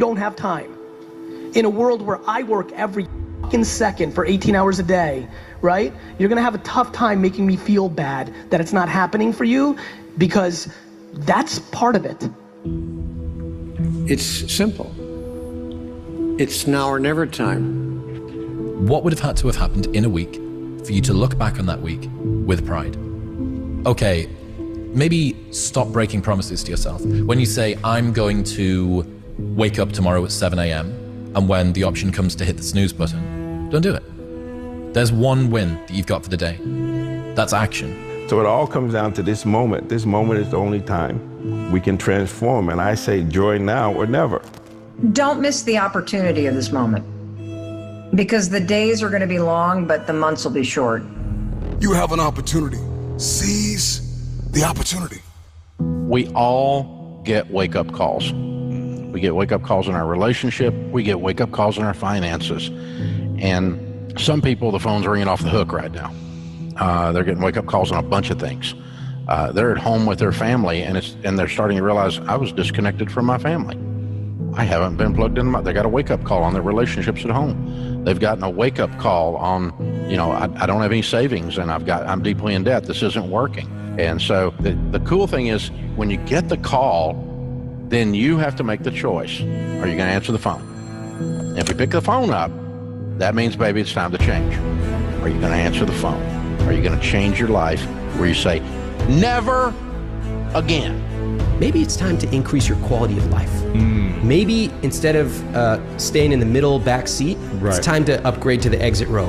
don't have time. In a world where I work every fucking second for 18 hours a day, right? You're gonna have a tough time making me feel bad that it's not happening for you, because that's part of it. It's simple. It's now or never time. What would have had to have happened in a week for you to look back on that week with pride? Okay, maybe stop breaking promises to yourself. When you say, I'm going to wake up tomorrow at 7 a.m., and when the option comes to hit the snooze button, don't do it. There's one win that you've got for the day. That's action. So it all comes down to this moment. This moment is the only time we can transform. And I say joy now or never. Don't miss the opportunity of this moment, because the days are going to be long, but the months will be short. You have an opportunity. Seize the opportunity. We all get wake-up calls. We get wake-up calls in our relationship. We get wake-up calls in our finances. And some people, the phone's ringing off the hook right now. They're getting wake-up calls on a bunch of things. They're at home with their family, and they're starting to realize, I was disconnected from my family. I haven't been plugged in. They got a wake-up call on their relationships at home. They've gotten a wake-up call on, I don't have any savings, and I'm deeply in debt. This isn't working. And so the cool thing is, when you get the call, then you have to make the choice. Are you going to answer the phone? If you pick the phone up, that means, baby, it's time to change. Are you going to answer the phone? Are you going to change your life where you say, never again? Maybe it's time to increase your quality of life. Maybe instead of staying in the middle back seat, it's time to upgrade to the exit row.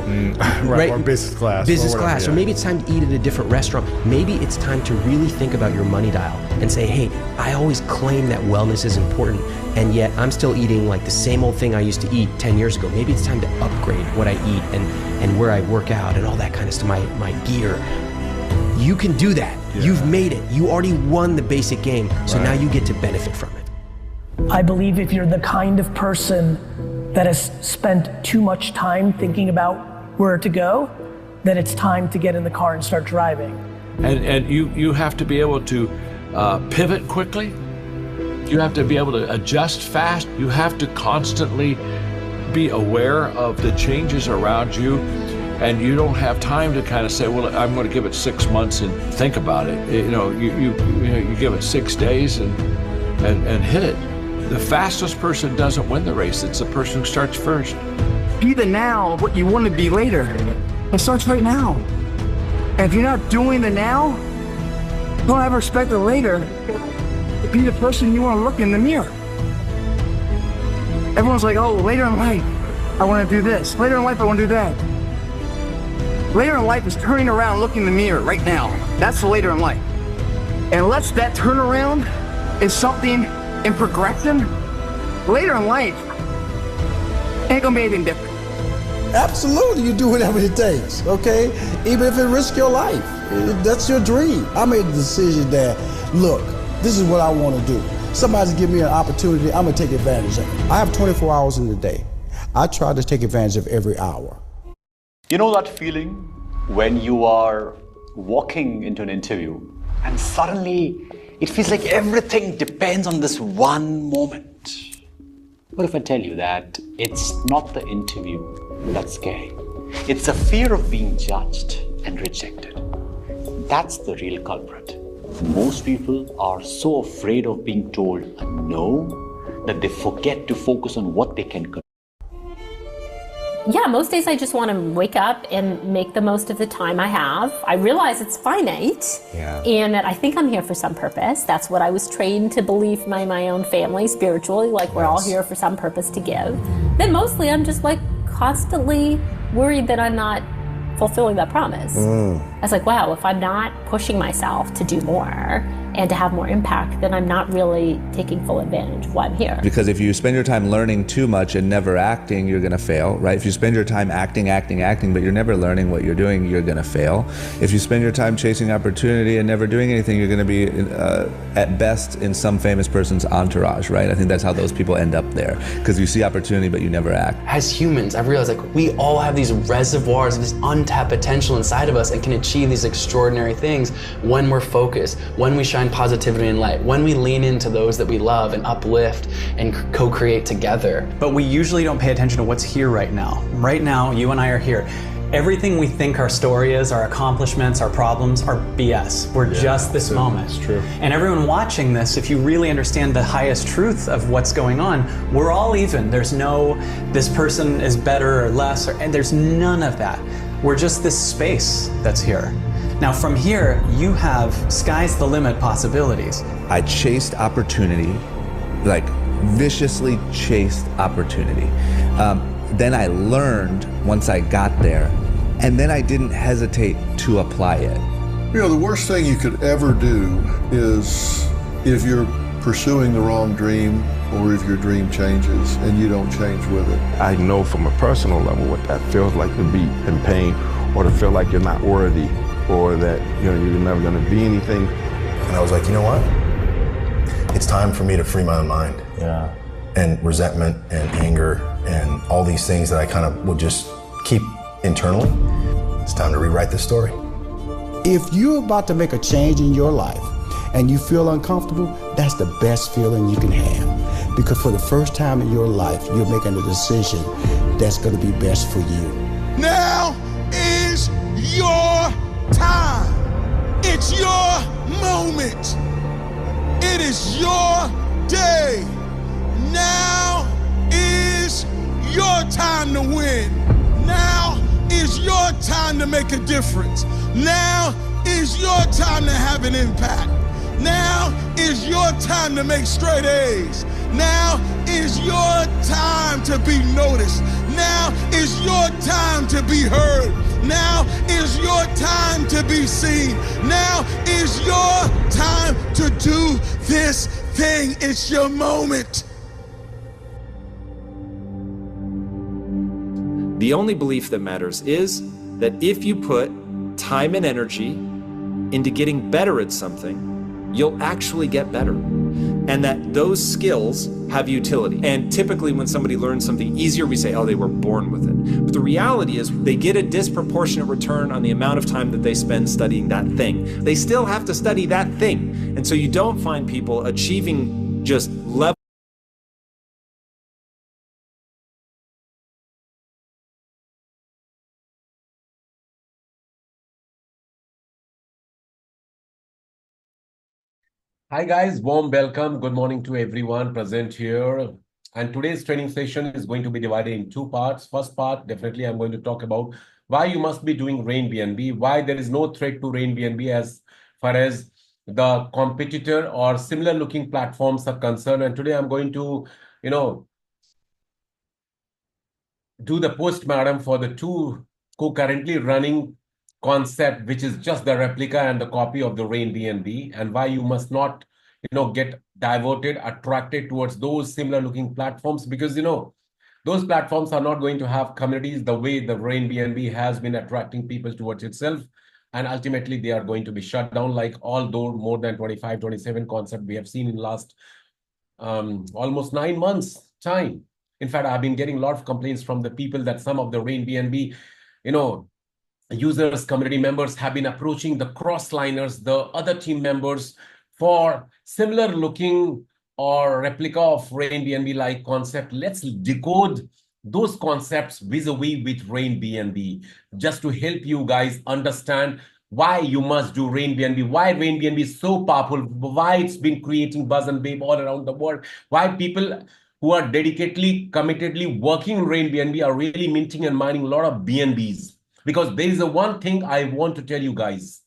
Right, or business class. Business class, or maybe it's time to eat at a different restaurant. Maybe it's time to really think about your money dial and say, hey, I always claim that wellness is important, and yet I'm still eating like the same old thing I used to eat 10 years ago. Maybe it's time to upgrade what I eat and where I work out and all that kind of stuff, my gear. You can do that. Yeah. You've made it. You already won the basic game, so now you get to benefit from it. I believe if you're the kind of person that has spent too much time thinking about where to go, that it's time to get in the car and start driving. And you have to be able to pivot quickly. You have to be able to adjust fast. You have to constantly be aware of the changes around you. And you don't have time to kind of say, well, I'm going to give it 6 months and think about it. You give it 6 days and hit it. The fastest person doesn't win the race. It's the person who starts first. Be the now of what you want to be later. It starts right now. And if you're not doing the now, don't ever expect the later to be the person you want to look in the mirror. Everyone's like, oh, later in life, I want to do this. Later in life, I want to do that. Later in life is turning around, looking in the mirror right now. That's the later in life. And unless that turnaround is something in progression, later in life ain't gonna be anything different. Absolutely, you do whatever it takes, okay? Even if it risks your life, that's your dream. I made the decision that, look, this is what I want to do. Somebody's give me an opportunity, I'm gonna take advantage of it. I have 24 hours in the day. I try to take advantage of every hour. You know that feeling when you are walking into an interview and suddenly it feels like everything depends on this one moment? What if I tell you that it's not the interview that's scary? It's the fear of being judged and rejected. That's the real culprit. Most people are so afraid of being told a no that they forget to focus on what they can control. Yeah, most days I just want to wake up and make the most of the time I have. I realize it's finite, and that I think I'm here for some purpose. That's what I was trained to believe by my own family spiritually, like we're all here for some purpose to give. Then mostly I'm just like constantly worried that I'm not fulfilling that promise. I was like, wow, if I'm not pushing myself to do more and to have more impact, then I'm not really taking full advantage of why I'm here. Because if you spend your time learning too much and never acting, you're gonna fail, right? If you spend your time acting, but you're never learning what you're doing, you're gonna fail. If you spend your time chasing opportunity and never doing anything, you're gonna be at best in some famous person's entourage, right? I think that's how those people end up there. Because you see opportunity, but you never act. As humans, I've realized like we all have these reservoirs of this untapped potential inside of us and can achieve these extraordinary things when we're focused, when we shine find positivity and light, when we lean into those that we love and uplift and co-create together. But we usually don't pay attention to what's here right now. Right now, you and I are here. Everything we think our story is, our accomplishments, our problems, are BS. We're just this moment. It's true. And everyone watching this, if you really understand the highest truth of what's going on, we're all even. There's no, this person is better or less, and there's none of that. We're just this space that's here. Now from here, you have sky's the limit possibilities. I chased opportunity, like viciously chased opportunity. Then I learned once I got there, and then I didn't hesitate to apply it. You know, the worst thing you could ever do is if you're pursuing the wrong dream or if your dream changes and you don't change with it. I know from a personal level what that feels like to be in pain or to feel like you're not worthy or that you're never going to be anything. And I was like, you know what? It's time for me to free my own mind. Yeah. And resentment and anger and all these things that I kind of would just keep internally. It's time to rewrite this story. If you're about to make a change in your life and you feel uncomfortable, that's the best feeling you can have. Because for the first time in your life, you're making a decision that's going to be best for you. Now is your time. It's your moment. It is your day. Now is your time to win. Now is your time to make a difference. Now is your time to have an impact. Now is your time to make straight A's. Now is your time to be noticed. Now is your time to be heard. Now is your time to be seen. Now is your time to do this thing. It's your moment. The only belief that matters is that if you put time and energy into getting better at something, you'll actually get better. And that those skills have utility. And typically when somebody learns something easier, we say, oh, they were born with it. But the reality is they get a disproportionate return on the amount of time that they spend studying that thing. They still have to study that thing. And so you don't find people achieving just level. Hi guys, warm welcome. Good morning to everyone present here. And today's training session is going to be divided in two parts. First part, definitely I'm going to talk about why you must be doing RainBNB, why there is no threat to RainBNB as far as the competitor or similar looking platforms are concerned. And today I'm going to, do the postmortem for the two co-currently running concept, which is just the replica and the copy of the RainBNB, and why you must not, get diverted, attracted towards those similar looking platforms, because, those platforms are not going to have communities the way the RainBNB has been attracting people towards itself. And ultimately, they are going to be shut down, like all those more than 25, 27 concepts we have seen in last almost 9 months time. In fact, I've been getting a lot of complaints from the people that some of the RainBNB, users, community members have been approaching the crossliners, the other team members, for similar looking or replica of RainBNB like concept. Let's decode those concepts vis-a-vis with RainBNB, just to help you guys understand why you must do RainBNB, why RainBNB is so powerful, why it's been creating buzz and wave all around the world, why people who are dedicatedly, committedly working in RainBNB are really minting and mining a lot of BNBs. Because there is a one thing I want to tell you guys.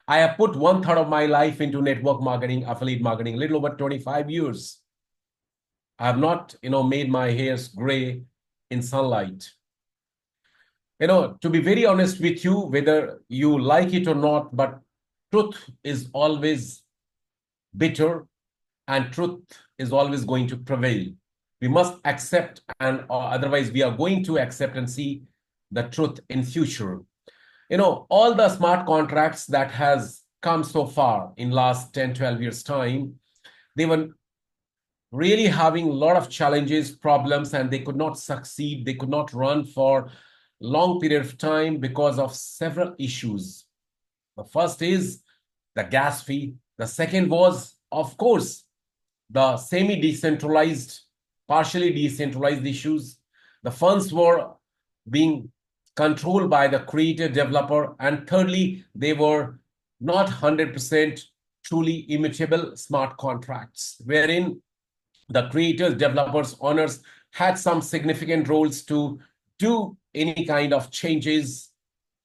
I have put 1/3 of my life into network marketing, affiliate marketing, a little over 25 years. I have not, made my hairs gray in sunlight. To be very honest with you, whether you like it or not, but truth is always bitter and truth is always going to prevail. We must accept, and otherwise we are going to accept and see the truth in future. All the smart contracts that has come so far in last 10, 12 years time, they were really having a lot of challenges, problems, and they could not succeed. They could not run for long period of time because of several issues. The first is the gas fee. The second was, of course, the semi-decentralized, partially decentralized issues. The funds were being controlled by the creator developer. And thirdly, they were not 100% truly immutable smart contracts, wherein the creators, developers, owners had some significant roles to do any kind of changes,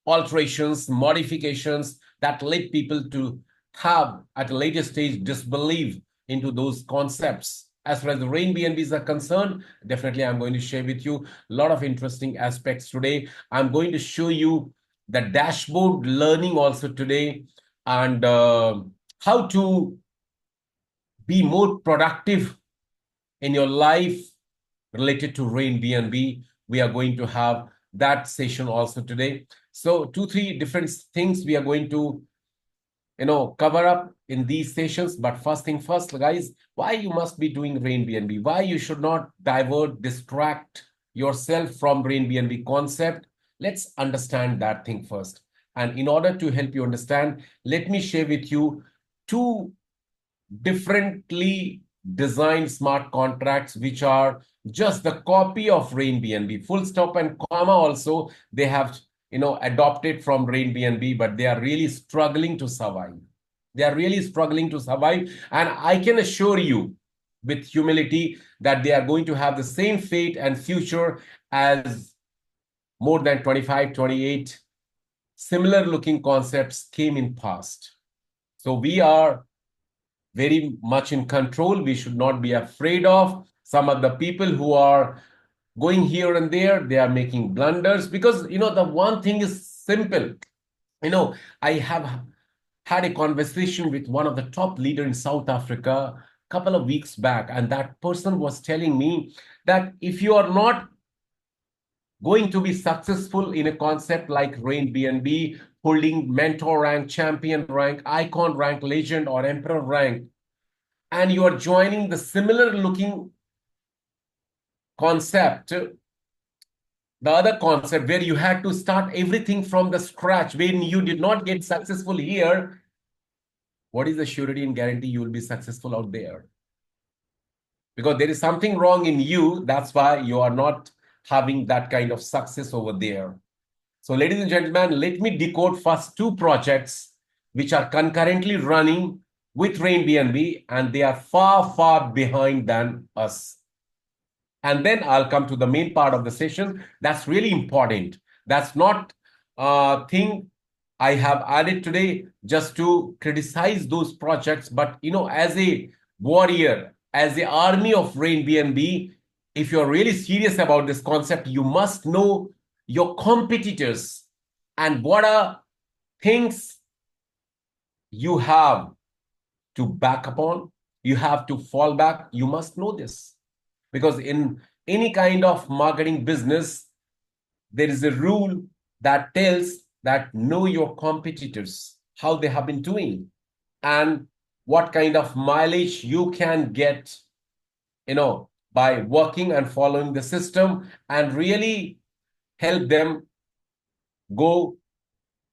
alterations, modifications that led people to have at a later stage disbelief into those concepts. As far as the RainBNBs are concerned, definitely I'm going to share with you a lot of interesting aspects today. I'm going to show you the dashboard learning also today, and how to be more productive in your life related to RainBNB. We are going to have that session also today. So 2-3 different things we are going to cover up in these sessions. But first thing first, guys, why you must be doing RainBNB, why you should not distract yourself from RainBNB concept. Let's understand that thing first. And in order to help you understand, let me share with you 2 differently designed smart contracts, which are just the copy of RainBNB. Full stop and comma also, they have adopted from RainBNB, but they are really struggling to survive. They are really struggling to survive. And I can assure you with humility that they are going to have the same fate and future as more than 25, 28 similar looking concepts came in past. So we are very much in control. We should not be afraid of some of the people who are going here and there. They are making blunders because, the one thing is simple. I have had a conversation with one of the top leaders in South Africa a couple of weeks back, and that person was telling me that if you are not going to be successful in a concept like RainBNB, holding mentor rank, champion rank, icon rank, legend, or emperor rank, and you are joining the similar looking concept, the other concept where you had to start everything from the scratch, when you did not get successful here, what is the surety and guarantee you will be successful out there? Because there is something wrong in you. That's why you are not having that kind of success over there. So ladies and gentlemen, let me decode first 2 projects which are concurrently running with RainBNB, and they are far, far behind than us. And then I'll come to the main part of the session. That's really important. That's not a thing I have added today just to criticize those projects, but as a warrior, as the army of RainBNB, if you're really serious about this concept, you must know your competitors and what are things you have to back upon, you have to fall back. You must know this, because in any kind of marketing business, there is a rule that tells that know your competitors, how they have been doing, and what kind of mileage you can get, by working and following the system, and really help them go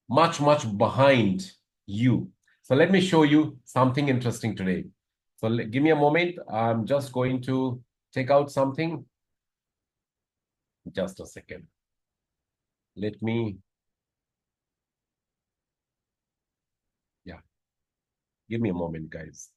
much, much behind you. So let me show you something interesting today. So give me a moment. I'm just going to take out something. Just a second. Let me, give me a moment, guys.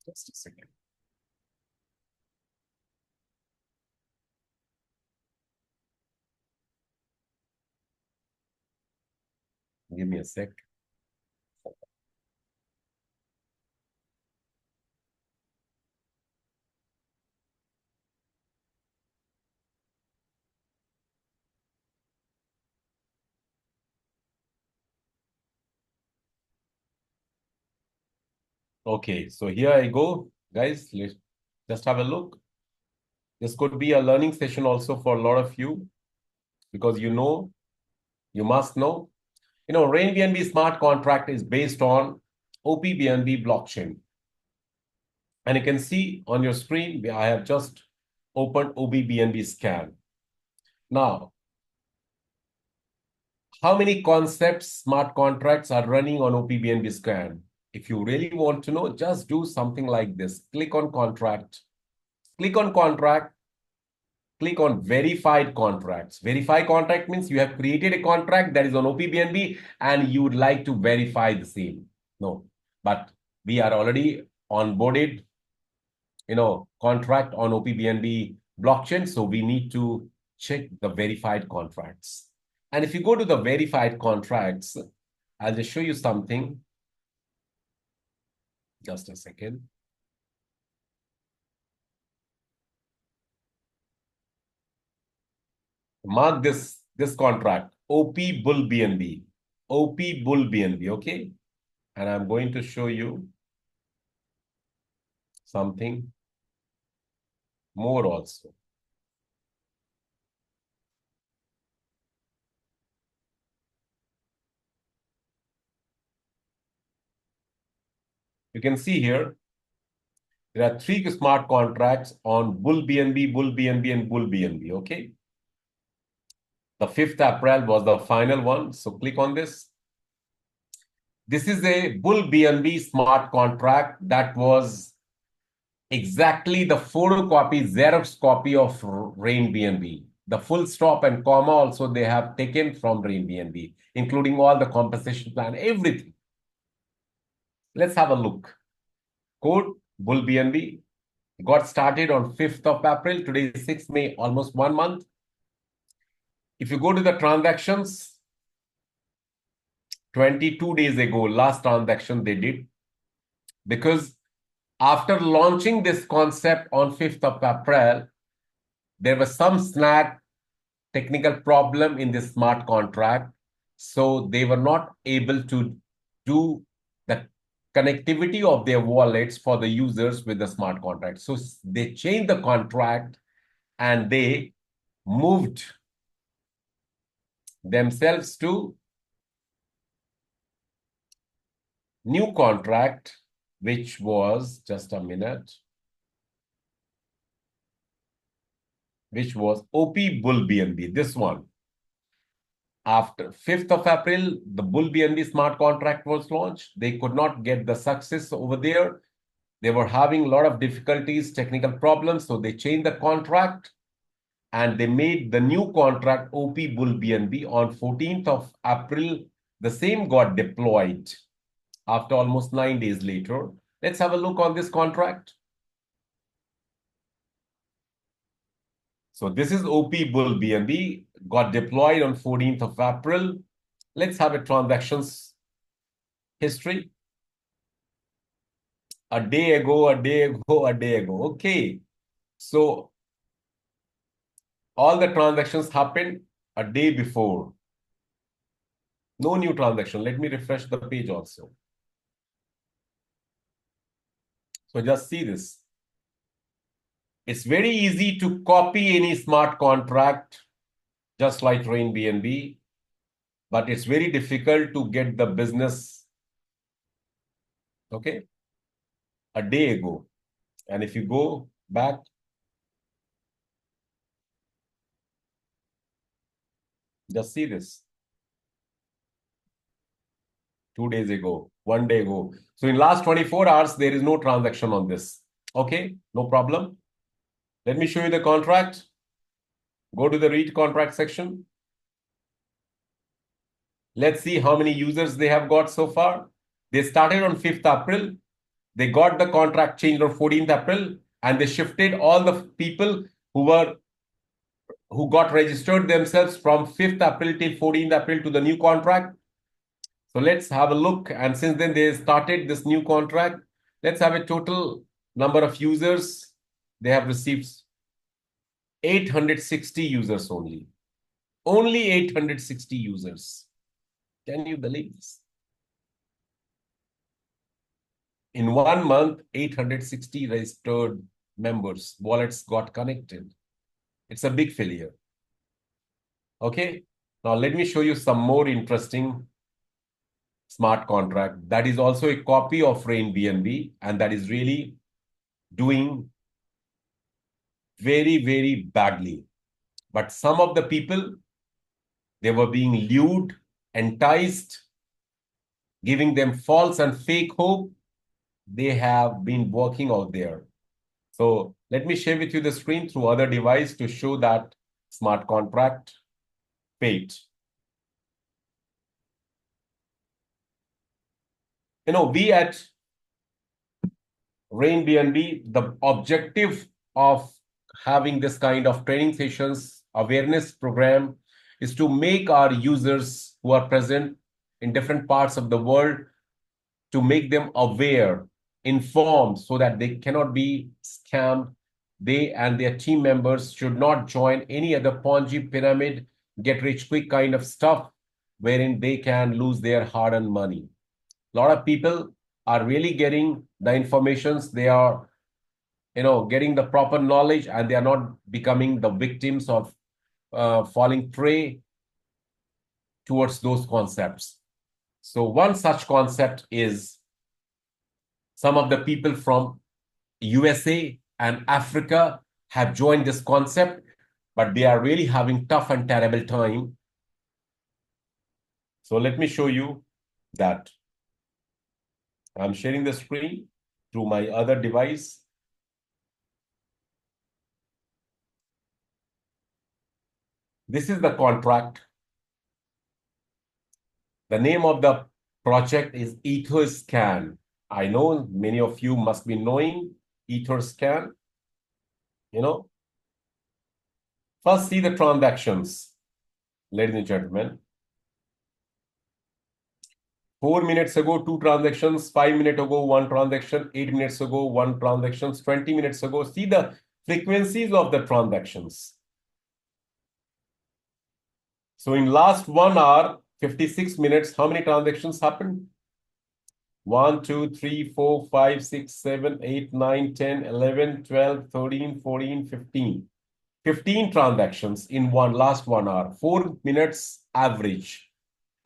Just a second. Give me a sec. Okay, so here I go, guys. Let's just have a look. This could be a learning session also for a lot of you, because you must know. RainBNB smart contract is based on OPBNB blockchain. And you can see on your screen, I have just opened OBBNB scan. Now, how many concepts, smart contracts are running on OBBNB scan? If you really want to know, just do something like this. Click on contract. Click on contract. Click on verified contracts. Verified contract means you have created a contract that is on OPBNB and you would like to verify the same. No, but we are already onboarded, contract on OPBNB blockchain. So we need to check the verified contracts. And if you go to the verified contracts, I'll just show you something. Just a second. Mark this contract, OP Bull BNB, OP Bull BNB, okay? And I'm going to show you something more also. You can see here, there are 3 smart contracts on Bull BNB, Bull BNB, and Bull BNB, okay? The 5th April was the final one, so click on this. This is a Bull BNB smart contract that was exactly the photocopy, Xerox copy of RainBNB. The full stop and comma also they have taken from RainBNB, including all the compensation plan, everything. Let's have a look. Code Bull BNB got started on 5th of April. Today is 6th May, almost 1 month. If you go to the transactions, 22 days ago, last transaction they did, because after launching this concept on 5th of April, there was some snag, technical problem in this smart contract. So they were not able to do the connectivity of their wallets for the users with the smart contract. So they changed the contract and they moved themselves to new contract, which was, just a minute, which was OP Bull BNB, this one. After 5th of April, the Bull BNB smart contract was launched. They could not get the success over there. They were having a lot of difficulties, technical problems, so they changed the contract and they made the new contract OP Bull BNB on 14th of April. The same got deployed after almost 9 days later. Let's have a look on this contract. So this is OP Bull BNB, got deployed on 14th of April. Let's have a transactions history. A day ago, a day ago, a day ago. Okay. So all the transactions happened a day before. No new transaction. Let me refresh the page also. So just see this. It's very easy to copy any smart contract, just like RainBNB, but it's very difficult to get the business, okay, a day ago. And if you go back, just see this. 2 days ago, 1 day ago. So in last 24 hours, there is no transaction on this. Okay, no problem. Let me show you the contract. Go to the read contract section. Let's see how many users they have got so far. They started on 5th April. They got the contract changed on 14th April and they shifted all the people who got registered themselves from 5th April till 14th April to the new contract. So let's have a look. And since then they started this new contract, let's have a total number of users. They have received 860 users only. Only 860 users. Can you believe this? In 1 month, 860 registered members, wallets got connected. It's a big failure. Okay, now let me show you some more interesting smart contract that is also a copy of RainBNB, and that is really doing very, very badly. But some of the people, they were being lured, enticed, giving them false and fake hope. They have been working out there. So let me share with you the screen through other device to show that smart contract fate. We at RainBNB, the objective of having this kind of training sessions, awareness program, is to make our users who are present in different parts of the world, to make them aware, informed, so that they cannot be scammed. They and their team members should not join any other Ponzi pyramid, get rich quick kind of stuff, wherein they can lose their hard-earned money. A lot of people are really getting the informations, they are getting the proper knowledge, and they are not becoming the victims of falling prey towards those concepts. So one such concept is some of the people from USA and Africa have joined this concept, but they are really having tough and terrible time. So let me show you that. I'm sharing the screen through my other device. This is the contract. The name of the project is EtherScan. I know many of you must be knowing EtherScan. First, see the transactions, ladies and gentlemen. 4 minutes ago, 2 transactions, 5 minutes ago, 1 transaction, 8 minutes ago, 1 transaction, 20 minutes ago. See the frequencies of the transactions. So in last 1 hour, 56 minutes, how many transactions happened? 1, 2, 3, 4, 5, 6, 7, 8, 9, 10, 11, 12, 13, 14, 15. 15 transactions in last 1 hour, 4 minutes average.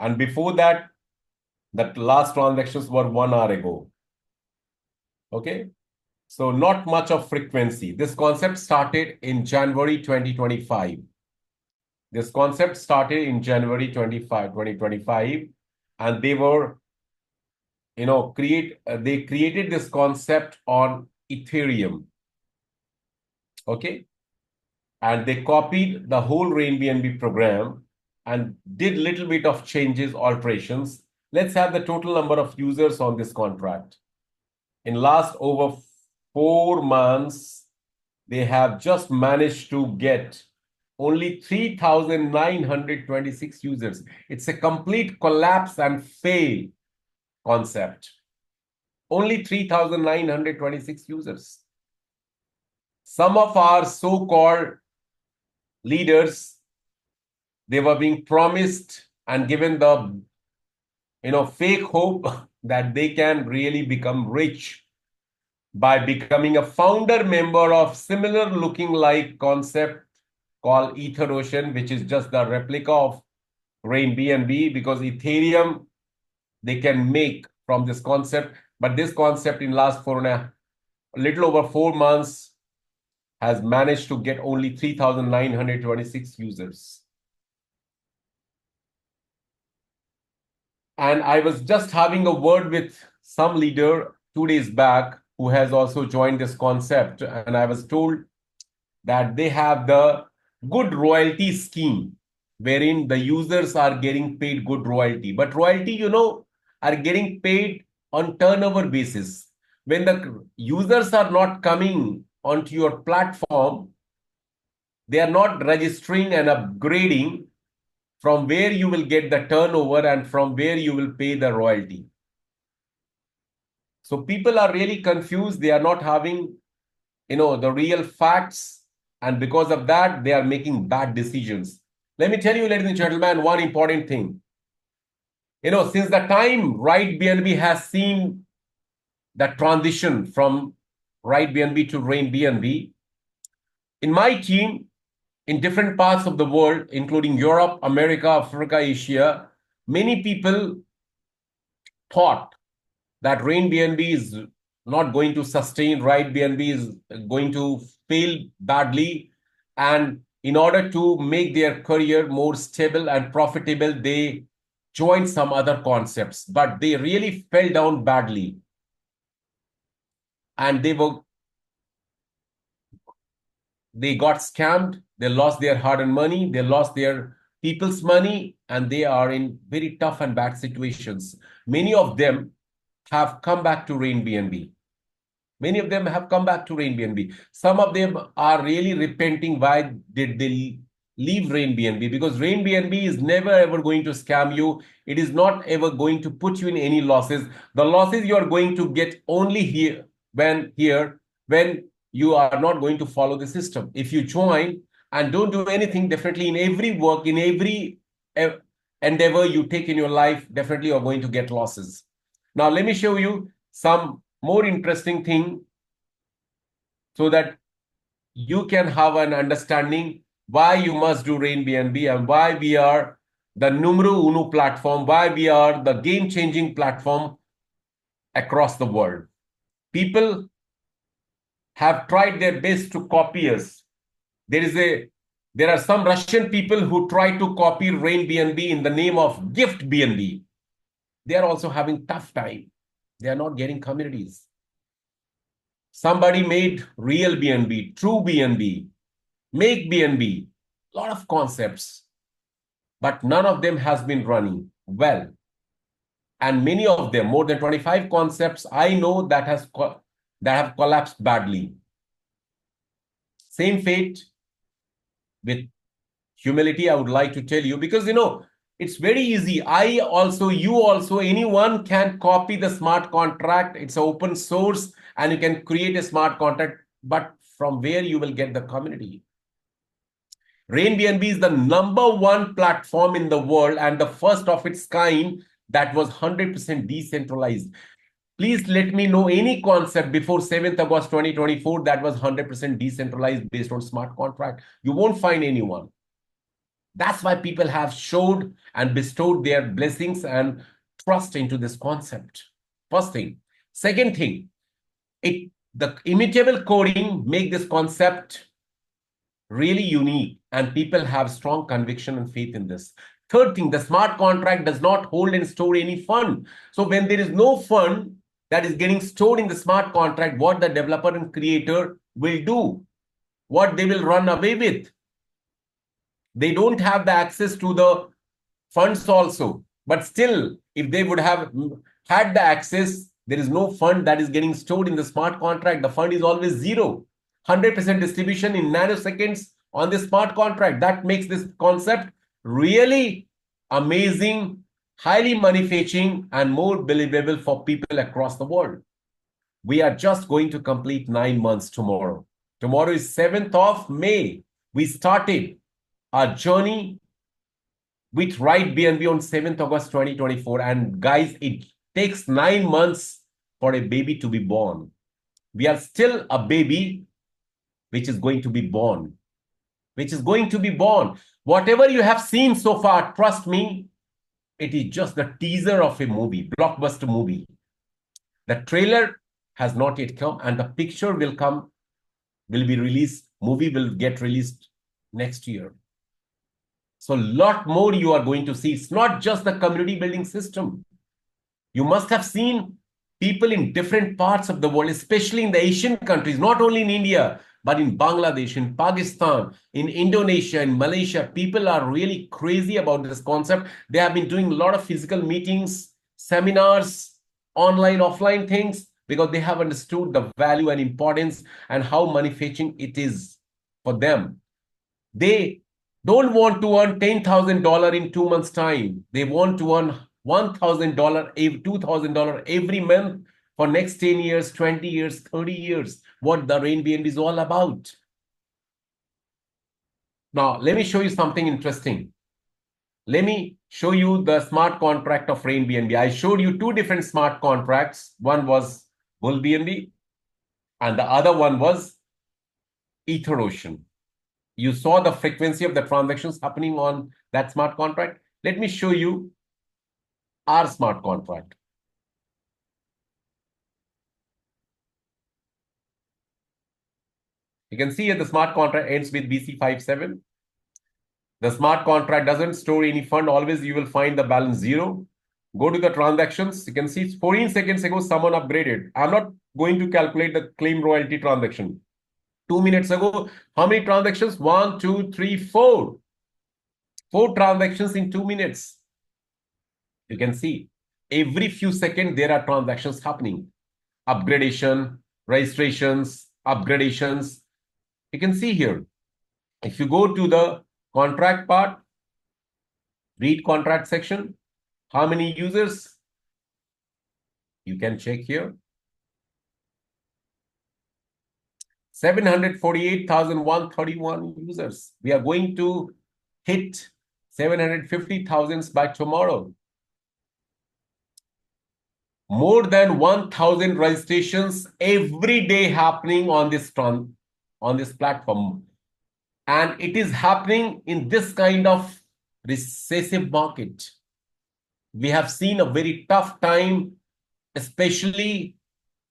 And before that, the last transactions were 1 hour ago. Okay. So not much of frequency. This concept started in January 2025. This concept started in January 2025, and they were, they created this concept on Ethereum. Okay. And they copied the whole RainBNB program and did little bit of changes, alterations. Let's have the total number of users on this contract. In last over 4 months, they have just managed to get only 3,926 users. It's a complete collapse and fail concept. Only 3,926 users. Some of our so-called leaders, they were being promised and given the fake hope that they can really become rich by becoming a founder member of similar looking like concept called EtherOcean, which is just the replica of RainBNB, because Ethereum they can make from this concept. But this concept in last a little over 4 months has managed to get only 3,926 users. And I was just having a word with some leader 2 days back who has also joined this concept. And I was told that they have the good royalty scheme wherein the users are getting paid good royalty. But royalty, are getting paid on turnover basis. When the users are not coming onto your platform, they are not registering and upgrading, from where you will get the turnover and from where you will pay the royalty. So people are really confused. They are not having, the real facts. And because of that, they are making bad decisions. Let me tell you, ladies and gentlemen, one important thing. Since the time RainBNB has seen the transition from RainBNB to RainBNB, in my team, in different parts of the world, including Europe, America, Africa, Asia, many people thought that RainBNB is not going to sustain, right? BNB is going to fail badly. And in order to make their career more stable and profitable, they joined some other concepts, but they really fell down badly. And they got scammed, they lost their hard-earned money, they lost their people's money, and they are in very tough and bad situations. Many of them have come back to RainBNB. Many of them have come back to RainBNB. Some of them are really repenting why did they leave RainBNB, because RainBNB is never ever going to scam you. It is not ever going to put you in any losses. The losses you are going to get only here when you are not going to follow the system. If you join and don't do anything, definitely in every work, in every endeavor you take in your life, definitely you're going to get losses. Now, let me show you some more interesting thing so that you can have an understanding why you must do RainBNB and why we are the numero uno platform, why we are the game-changing platform across the world. People have tried their best to copy us. There are some Russian people who try to copy RainBNB in the name of Gift BNB. They are also having tough time. They are not getting communities. Somebody made Real BNB, True BNB, Make BNB, a lot of concepts, but none of them has been running well. And many of them, more than 25 concepts, I know that have collapsed badly. Same fate with humility, I would like to tell you, because it's very easy. You also, anyone can copy the smart contract. It's open source and you can create a smart contract, but from where you will get the community? RainBNB is the #1 platform in the world and the first of its kind that was 100% decentralized. Please let me know any concept before 7th August 2024 that was 100% decentralized based on smart contract. You won't find anyone. That's why people have showed and bestowed their blessings and trust into this concept. First thing. Second thing, the immutable coding make this concept really unique and people have strong conviction and faith in this. Third thing, the smart contract does not hold and store any fund. So when there is no fund that is getting stored in the smart contract, what the developer and creator will do, what they will run away with. They don't have the access to the funds also. But still, if they would have had the access, there is no fund that is getting stored in the smart contract. The fund is always zero. 100% distribution in nanoseconds on the smart contract. That makes this concept really amazing, highly money-fetching, and more believable for people across the world. We are just going to complete 9 months tomorrow. Tomorrow is 7th of May. We started our journey with RainBNB on 7th August 2024. And guys, it takes 9 months for a baby to be born. We are still a baby which is going to be born. Whatever you have seen so far, trust me, it is just the teaser of a movie, blockbuster movie. The trailer has not yet come and the picture will be released. Movie will get released next year. So a lot more you are going to see. It's not just the community building system. You must have seen people in different parts of the world, especially in the Asian countries, not only in India, but in Bangladesh, in Pakistan, in Indonesia, in Malaysia. People are really crazy about this concept. They have been doing a lot of physical meetings, seminars, online, offline things, because they have understood the value and importance and how money-fetching it is for them. They don't want to earn $10,000 in 2 months' time. They want to earn $1,000, $2,000 every month for next 10 years, 20 years, 30 years. What the RainBNB is all about. Now, let me show you something interesting. Let me show you the smart contract of RainBNB. I showed you 2 different smart contracts. One was BullBNB and the other one was EtherOcean. You saw the frequency of the transactions happening on that smart contract. Let me show you our smart contract. You can see here the smart contract ends with BC57. The smart contract doesn't store any fund. Always you will find the balance 0. Go to the transactions. You can see 14 seconds ago, someone upgraded. I'm not going to calculate the claim royalty transaction. 2 minutes ago, how many transactions? 1, 2, 3, 4. 4 transactions in 2 minutes. You can see every few seconds there are transactions happening. Upgradation, registrations, upgradations. You can see here. If you go to the contract part, read contract section, how many users? You can check here. 748,131 users. We are going to hit 750,000 by tomorrow. More than 1,000 registrations every day happening on this platform. And it is happening in this kind of recessive market. We have seen a very tough time, especially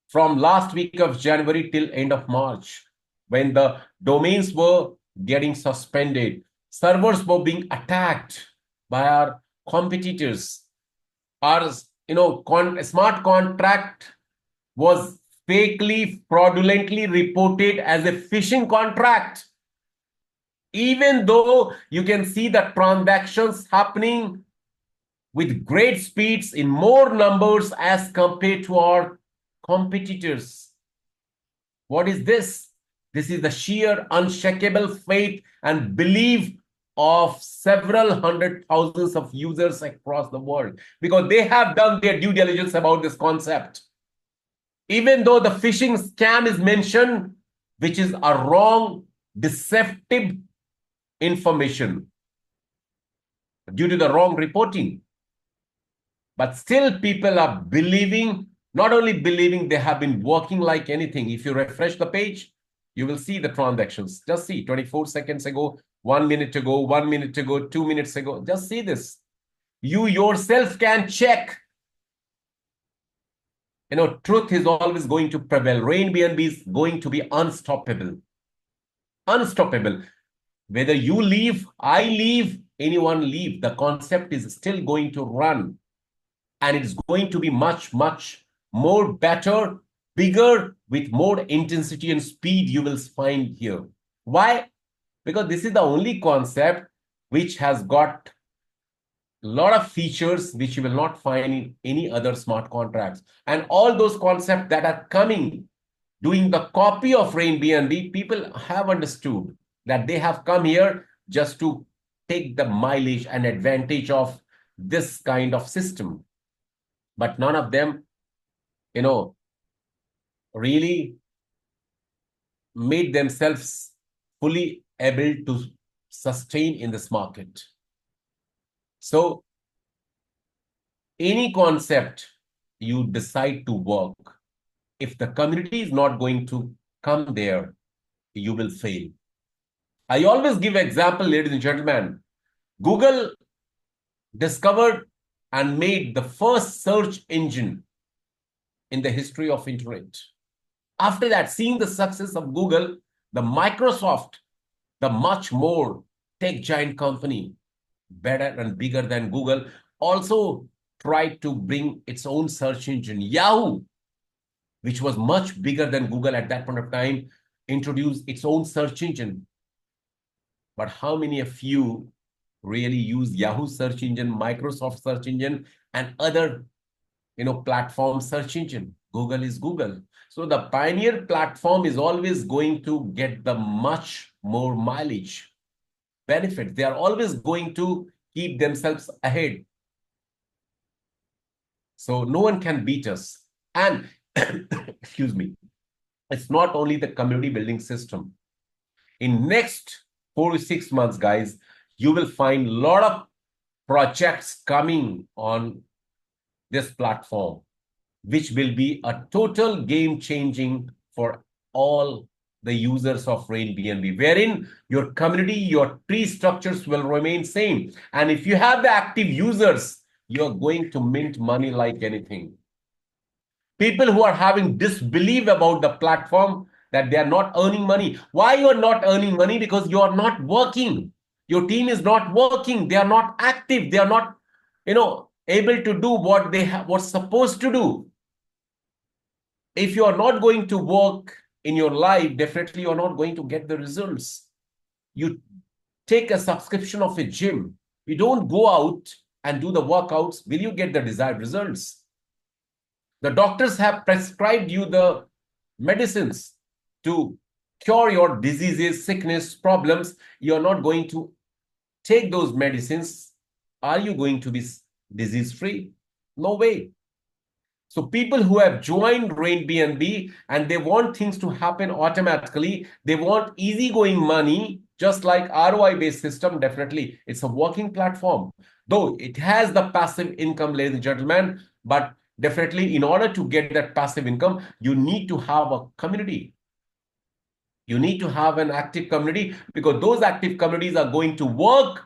from last week of January till end of March, when the domains were getting suspended, servers were being attacked by our competitors. Our smart contract was fakely, fraudulently reported as a phishing contract. Even though you can see the transactions happening with great speeds in more numbers as compared to our competitors. What is this? This is the sheer unshakable faith and belief of several hundred thousands of users across the world, because they have done their due diligence about this concept. Even though the phishing scam is mentioned, which is a wrong, deceptive information due to the wrong reporting. But still people are believing, not only believing, they have been working like anything. If you refresh the page, you will see the transactions. Just see 24 seconds ago, 1 minute ago, 1 minute ago, 2 minutes ago. Just see this. You yourself can check. Truth is always going to prevail. RainBNB is going to be unstoppable. Unstoppable. Whether you leave, I leave, anyone leave, the concept is still going to run. And it's going to be much, much more better, bigger, with more intensity and speed you will find here. Why? Because this is the only concept which has got a lot of features which you will not find in any other smart contracts. And all those concepts that are coming, doing the copy of RainBNB, people have understood that they have come here just to take the mileage and advantage of this kind of system. But none of them, really made themselves fully able to sustain in this market. So, any concept you decide to work, if the community is not going to come there, you will fail. I always give an example, ladies and gentlemen. Google discovered and made the first search engine in the history of internet. After that, seeing the success of Google, the Microsoft, the much more tech giant company, better and bigger than Google, also tried to bring its own search engine. Yahoo, which was much bigger than Google at that point of time, introduced its own search engine. But how many of you really use Yahoo search engine, Microsoft search engine, and other platform search engine? Google is Google. So the pioneer platform is always going to get the much more mileage benefit. They are always going to keep themselves ahead. So no one can beat us. And excuse me, it's not only the community building system. In next 4 to 6 months, guys, you will find a lot of projects coming on this platform, which will be a total game changing for all the users of RainBNB, wherein your community, your tree structures will remain same. And if you have the active users, you're going to mint money like anything. People who are having disbelief about the platform, that they are not earning money. Why you are not earning money? Because you are not working. Your team is not working. They are not active. They are not, able to do what they what's supposed to do. If you are not going to work in your life, definitely you are not going to get the results. You take a subscription of a gym. You don't go out and do the workouts. Will you get the desired results? The doctors have prescribed you the medicines to cure your diseases, sickness, problems. You're not going to take those medicines. Are you going to be disease-free? No way. So people who have joined RainBNB and they want things to happen automatically, they want easygoing money, just like ROI-based system, definitely. It's a working platform. Though it has the passive income, ladies and gentlemen, but definitely in order to get that passive income, you need to have a community. You need to have an active community, because those active communities are going to work.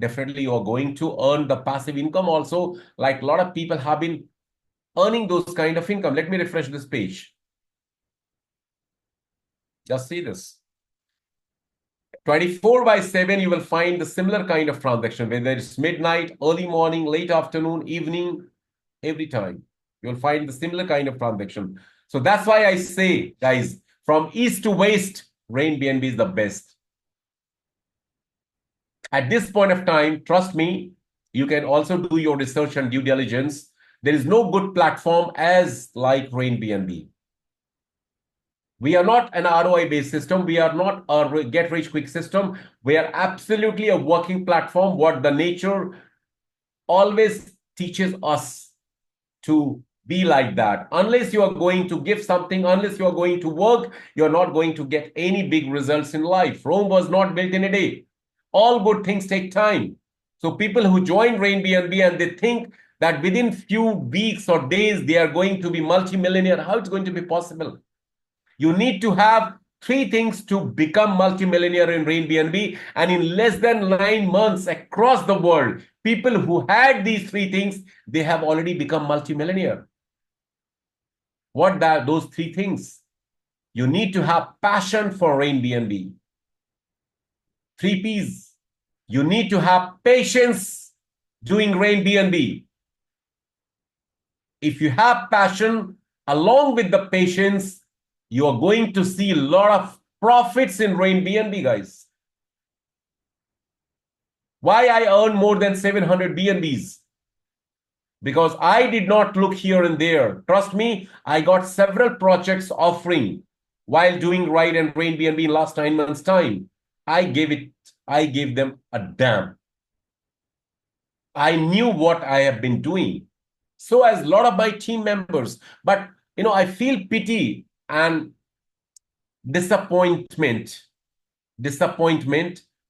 Definitely you are going to earn the passive income also, like a lot of people have been earning those kind of income. Let me refresh this page. Just see this. 24/7, you will find the similar kind of transaction, whether it's midnight, early morning, late afternoon, evening, every time. You'll find the similar kind of transaction. So that's why I say, guys, from east to west, RainBNB is the best. At this point of time, trust me, you can also do your research and due diligence. There is no good platform as like RainBNB. We are not an ROI-based system. We are not a get-rich-quick system. We are absolutely a working platform. What the nature always teaches us to be like that. Unless you are going to give something, unless you are going to work, you're not going to get any big results in life. Rome was not built in a day. All good things take time. So people who join RainBNB and they think that within few weeks or days, they are going to be multimillionaire, how it's going to be possible? You need to have 3 things to become multimillionaire in RainBNB. And in less than 9 months across the world, people who had these 3 things, they have already become multimillionaire. What are those 3 things? You need to have passion for RainBNB. 3 P's. You need to have patience doing RainBNB. If you have passion along with the patience, you are going to see a lot of profits in RainBNB, guys. Why I earn more than 700 BNBs? Because I did not look here and there. Trust me, I got several projects offering while doing Ride and RainBNB in last 9 months' time. I gave them a damn. I knew what I have been doing. So as a lot of my team members. But, I feel pity and disappointment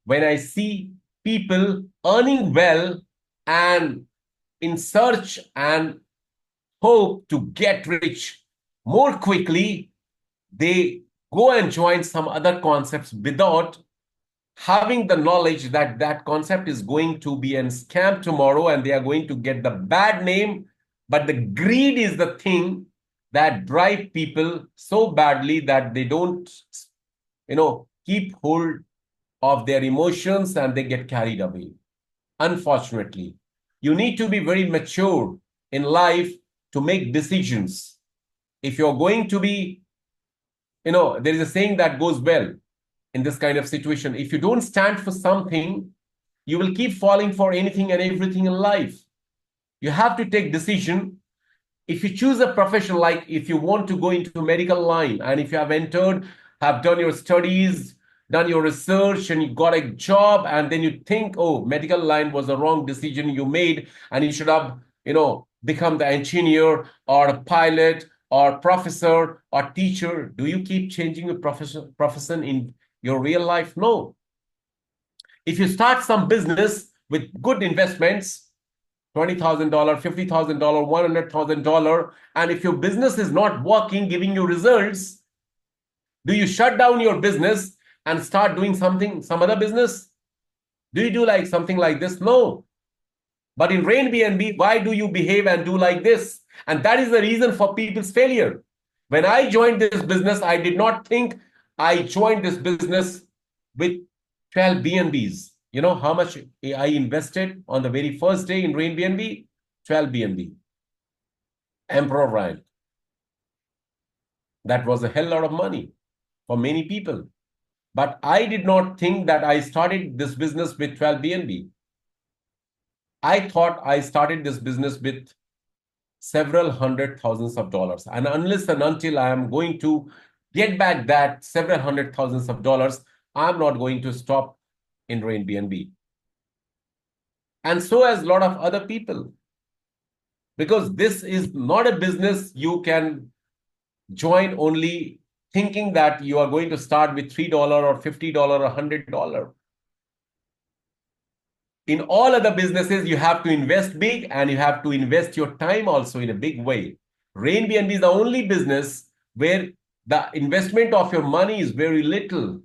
when I see people earning well and in search and hope to get rich more quickly, they go and join some other concepts without having the knowledge that that concept is going to be a scam tomorrow and they are going to get the bad name. But the greed is the thing that drive people so badly that they don't, keep hold of their emotions and they get carried away. Unfortunately, you need to be very mature in life to make decisions. If you're going to be, there is a saying that goes well in this kind of situation. If you don't stand for something, you will keep falling for anything and everything in life. You have to take decision. If you choose a profession, like if you want to go into a medical line, and if you have entered, have done your studies, done your research, and you got a job, and then you think, oh, medical line was a wrong decision you made, and you should have, become the engineer or a pilot or professor or teacher. Do you keep changing your profession in your real life? No. If you start some business with good investments, $20,000, $50,000, $100,000, and if your business is not working, giving you results, do you shut down your business and start doing some other business? Do you do like something like this? No. But in RainBNB, why do you behave and do like this? And that is the reason for people's failure. When I joined this business, I did not think I joined this business with 12 BNBs. You know how much I invested on the very first day in RainBNB? 12 BNB. Emperor rank. That was a hell lot of money for many people. But I did not think that I started this business with 12 BNB. I thought I started this business with several hundred thousands of dollars. And unless and until I am going to get back that several hundred thousands of dollars, I'm not going to stop in RainBNB. And so as a lot of other people. Because this is not a business you can join only thinking that you are going to start with $3 or $50 or $100. In all other businesses, you have to invest big and you have to invest your time also in a big way. RainBNB is the only business where the investment of your money is very little,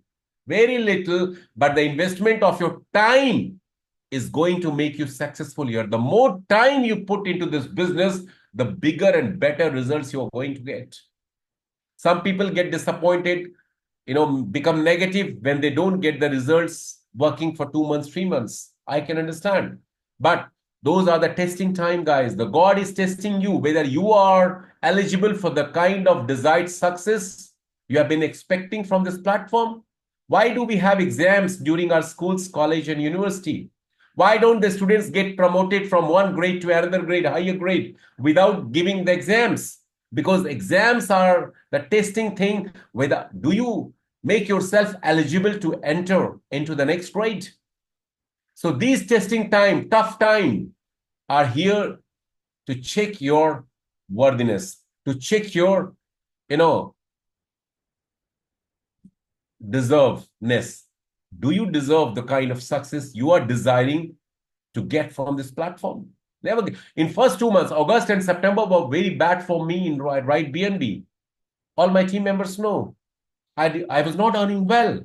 but the investment of your time is going to make you successful here. The more time you put into this business, the bigger and better results you're going to get. Some people get disappointed, become negative when they don't get the results working for 2 months, 3 months. I can understand. But those are the testing time, guys. The God is testing you, whether you are eligible for the kind of desired success you have been expecting from this platform. Why do we have exams during our schools, college, and university? Why don't the students get promoted from one grade to another grade, higher grade, without giving the exams? Because exams are the testing thing. Whether do you make yourself eligible to enter into the next grade? So these testing time, tough time, are here to check your worthiness, to check your, deservedness. Do you deserve the kind of success you are desiring to get from this platform? Never. In first 2 months, August and September were very bad for me in RainBNB. All my team members know. I was not earning well,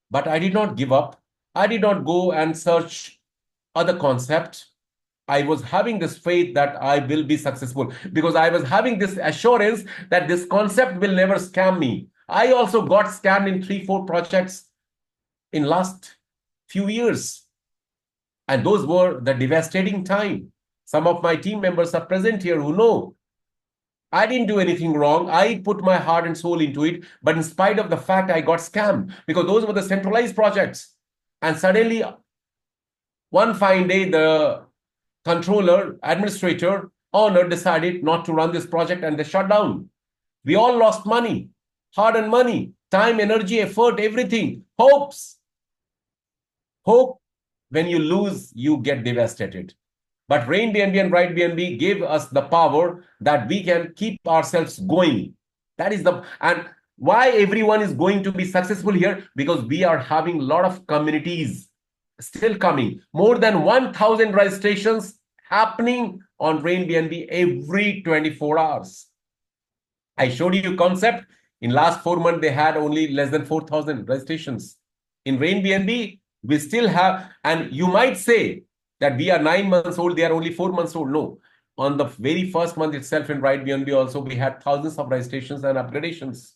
but I did not give up. I did not go and search other concepts. I was having this faith that I will be successful because I was having this assurance that this concept will never scam me. I also got scammed in 3-4 projects in last few years. And those were the devastating time. Some of my team members are present here who know I didn't do anything wrong. I put my heart and soul into it. But in spite of the fact, I got scammed because those were the centralized projects. And suddenly, one fine day, the controller, administrator, owner decided not to run this project and they shut down. We all lost money, hard-earned money, time, energy, effort, everything, hopes. Hope, when you lose, you get devastated. But RainBNB and RightBNB gave us the power that we can keep ourselves going. That is and why everyone is going to be successful here? Because we are having a lot of communities still coming. More than 1,000 registrations happening on RainBNB every 24 hours. I showed you a concept. In last 4 months, they had only less than 4,000 registrations. In RainBNB, we still have, and you might say that we are 9 months old, they are only 4 months old. No. On the very first month itself in RightBNB also, we had thousands of registrations and upgradations.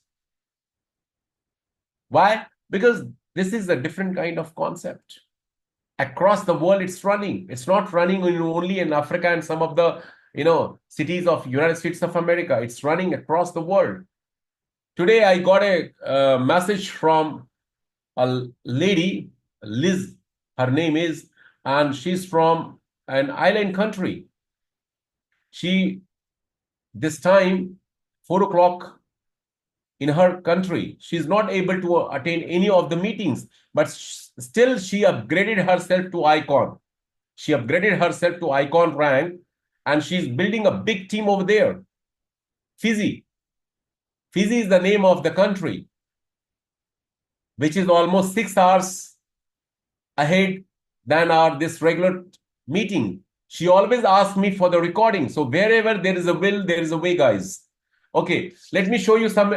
Why? Because this is a different kind of concept. Across the world, it's running. It's not running only in Africa and some of the, cities of United States of America. It's running across the world. Today, I got a message from a lady, Liz, her name is, and she's from an island country. She, this time, 4 o'clock in her country, she's not able to attend any of the meetings, but still she upgraded herself to icon. She upgraded herself to icon rank, and she's building a big team over there. Fiji. Fiji is the name of the country, which is almost 6 hours ahead than this regular meeting. She always asks me for the recording. So wherever there is a will, there is a way, guys. Okay, let me show you some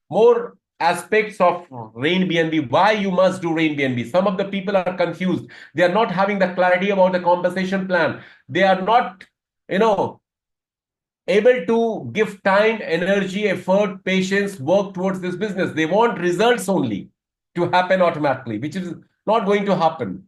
more aspects of RainBNB, why you must do RainBNB. Some of the people are confused. They are not having the clarity about the compensation plan. They are not, able to give time, energy, effort, patience, work towards this business. They want results only to happen automatically, which is not going to happen.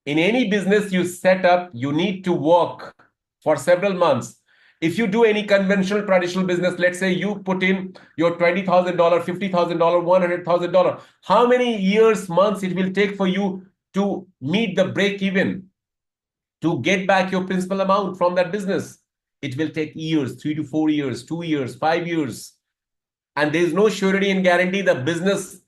In any business you set up, you need to work for several months. If you do any conventional traditional business, let's say you put in your $20,000, $50,000, $100,000, how many years, months it will take for you to meet the break even, to get back your principal amount from that business? It will take years, 3 to 4 years, 2 years, 5 years. And there is no surety and guarantee the business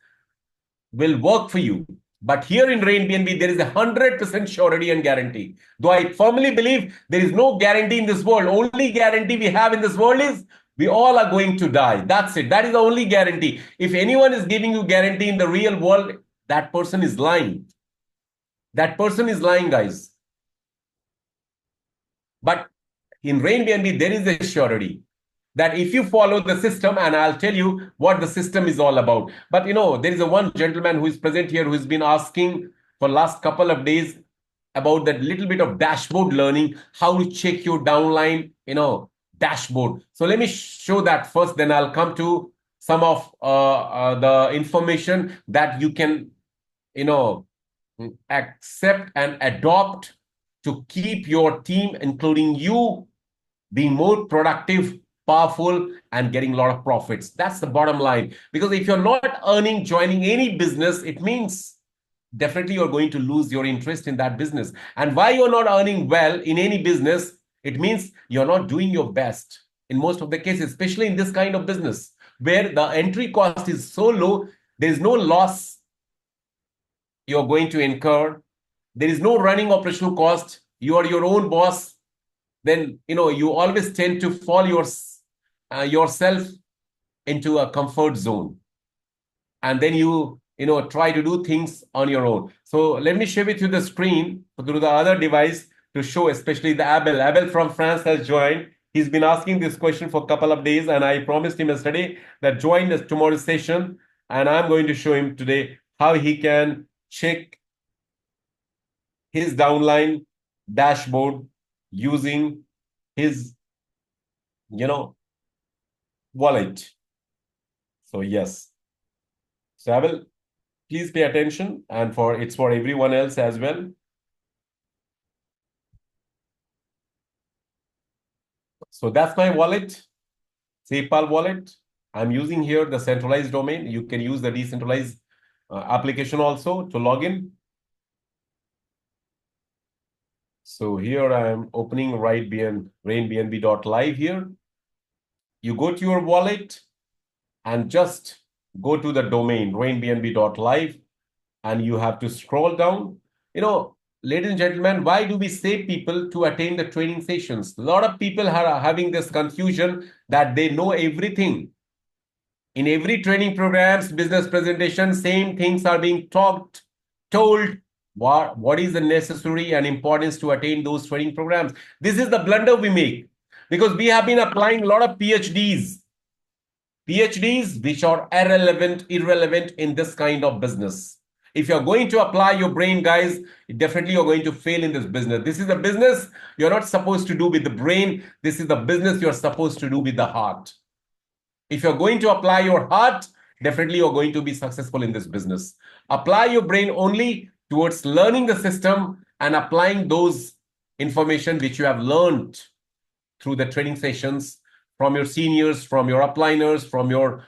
will work for you. But here in RainBNB, there is 100% surety and guarantee. Though I firmly believe there is no guarantee in this world. Only guarantee we have in this world is we all are going to die. That's it. That is the only guarantee. If anyone is giving you guarantee in the real world, that person is lying. That person is lying, guys. But in RainBNB, there is a surety that if you follow the system, and I'll tell you what the system is all about. But there is one gentleman who is present here who has been asking for last couple of days about that little bit of dashboard learning, how to check your downline, dashboard. So let me show that first, then I'll come to some of the information that you can, accept and adopt to keep your team, including you, being more productive, powerful, and getting a lot of profits. That's the bottom line. Because if you're not earning, joining any business, it means definitely you're going to lose your interest in that business. And why you're not earning well in any business, it means you're not doing your best in most of the cases, especially in this kind of business where the entry cost is so low, there is no loss you're going to incur. There is no running operational cost. You are your own boss. Then, you always tend to fall yourself into a comfort zone. And then you try to do things on your own. So let me share with you the screen through the other device to show, especially the Abel. Abel from France has joined. He's been asking this question for a couple of days, and I promised him yesterday that join this tomorrow's session. And I'm going to show him today how he can check his downline dashboard using his, wallet. So yes. So I will, please pay attention, and it's for everyone else as well. So that's my wallet, PayPal wallet. I'm using here the centralized domain. You can use the decentralized application also to log in. So here I am opening RainBNB.live here. You go to your wallet and just go to the domain RainBNB.live, and you have to scroll down. Ladies and gentlemen, why do we say people to attend the training sessions? A lot of people are having this confusion that they know everything. In every training programs, business presentation, same things are being told. What is the necessary and importance to attain those training programs? This is the blunder we make, because we have been applying a lot of PhDs which are irrelevant in this kind of business. If you're going to apply your brain, guys, definitely you're going to fail in this business. This is a business you're not supposed to do with the brain. This is the business you're supposed to do with the heart. If you're going to apply your heart, definitely you're going to be successful in this business. Apply your brain only towards learning the system and applying those information which you have learned through the training sessions from your seniors, from your upliners, from your,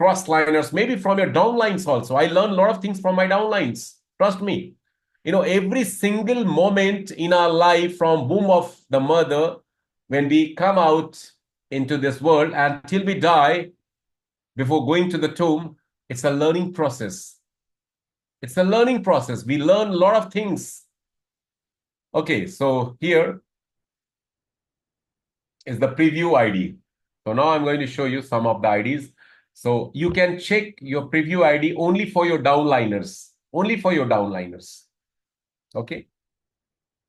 crossliners, maybe from your downlines also. I learned a lot of things from my downlines. Trust me. Every single moment in our life from womb of the mother, when we come out into this world until we die, before going to the tomb, it's a learning process. It's a learning process. We learn a lot of things. Okay, so here is the preview ID. So now I'm going to show you some of the IDs. So you can check your preview ID only for your downliners. Only for your downliners. Okay.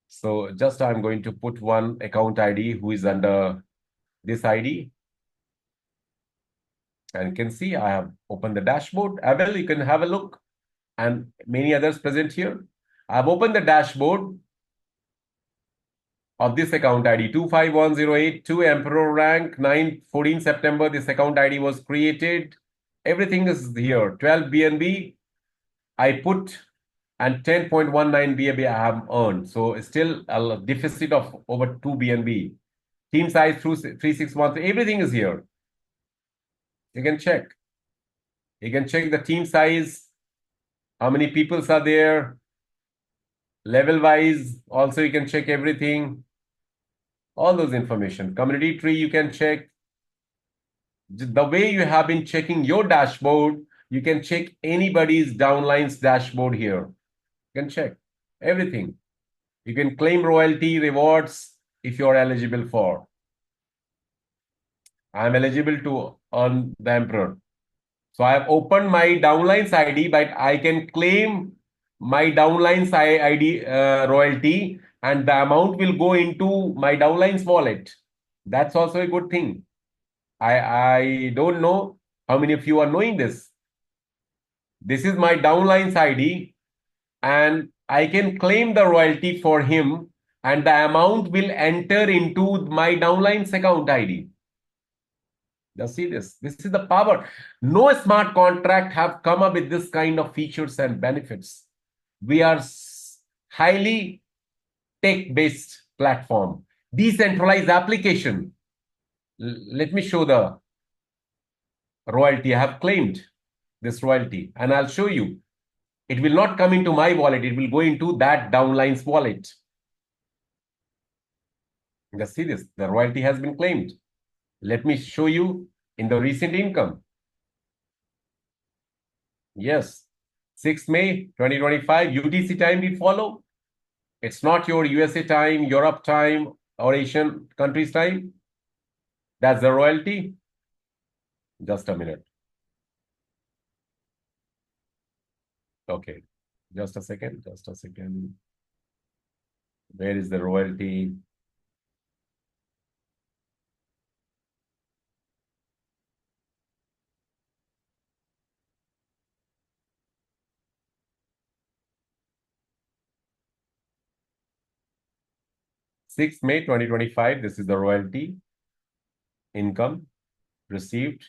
So just I'm going to put one account ID who is under this ID. And you can see I have opened the dashboard. Abel, you can have a look. And many others present here. I've opened the dashboard. of this account ID 251082, Emperor rank, 14 September, this account ID was created. Everything is here. 12 BNB I put and 10.19 BNB I have earned. So still a deficit of over 2 BNB. Team size through 3613, everything is here. You can check. You can check the team size, how many people are there, level wise. Also, you can check everything. All those information. Community tree, you can check. The way you have been checking your dashboard, you can check anybody's downline's dashboard here. You can check everything. You can claim royalty rewards if you're eligible for. I'm eligible to earn the Emperor. So I have opened my downline's ID, but I can claim my downline's ID royalty, and the amount will go into my downline's wallet. That's also a good thing. I don't know how many of you are knowing this. This is my downline's ID, and I can claim the royalty for him, and the amount will enter into my downline's account ID. Now see this. This is the power. No smart contract have come up with this kind of features and benefits. We are highly tech-based platform. Decentralized application. Let me show the royalty. I have claimed this royalty, and I'll show you. It will not come into my wallet. It will go into that downline's wallet. Just see this. The royalty has been claimed. Let me show you in the recent income. Yes, 6th May 2025, UTC time we follow. It's not your USA time, Europe time, or Asian countries time. That's the royalty. Just a minute. Okay, just a second, just a second. Where is the royalty? May 2025, this is the royalty income received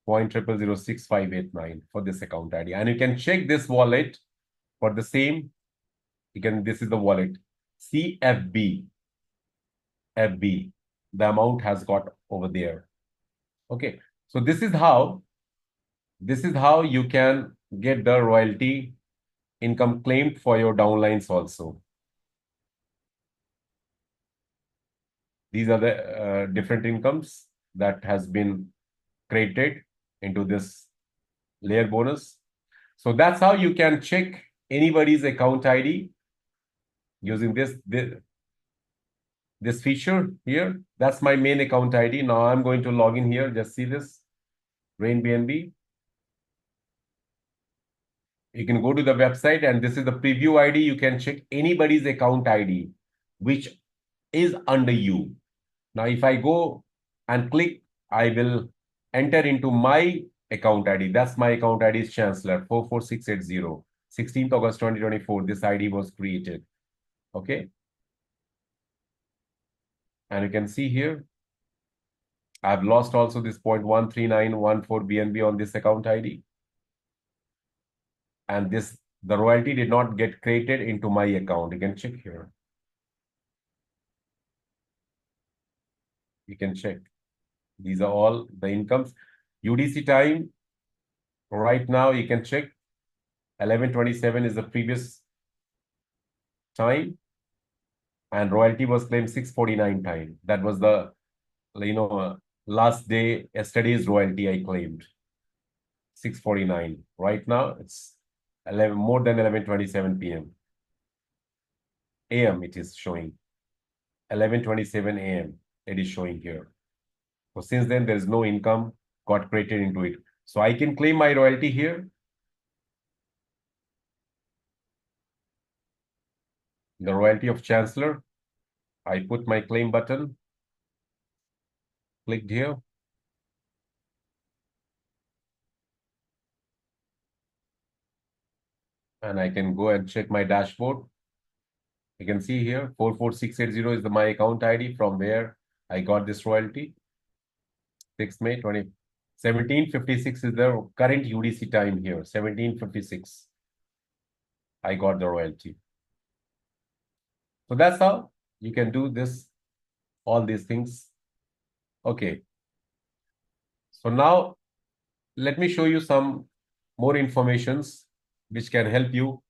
0.000659 for this account ID. And you can check this wallet for the same. You can, this is the wallet CFB FB. The amount has got over there. Okay, so this is how you can get the royalty income claimed for your downlines also. These are the different incomes that has been created into this layer bonus. So that's how you can check anybody's account ID using this feature here. That's my main account ID. Now I'm going to log in here. Just see this, RainBNB. You can go to the website, and this is the preview ID. You can check anybody's account ID, which is under you. Now, if I go and click, I will enter into my account ID. That's my account ID is Chancellor 44680. 16th August 2024. This ID was created. Okay. And you can see here, I've lost also this 0.13914 BNB on this account ID. And the royalty did not get created into my account. You can check here. You can check. These are all the incomes. UDC time, right now you can check. 11:27 is the previous time. And royalty was claimed 6:49 time. That was the, last day, yesterday's royalty I claimed. 6:49. Right now, it's more than 11:27 p.m. AM it is showing. 11:27 AM it is showing here. So since then, there is no income got created into it. So I can claim my royalty here. The royalty of Chancellor. I put my claim button. Clicked here. And I can go and check my dashboard. You can see here 44680 is my account ID from where I got this royalty. 6th May 1756 is the current UDC time here. 1756. I got the royalty. So that's how you can do this, all these things. Okay. So now let me show you some more informations which can help you.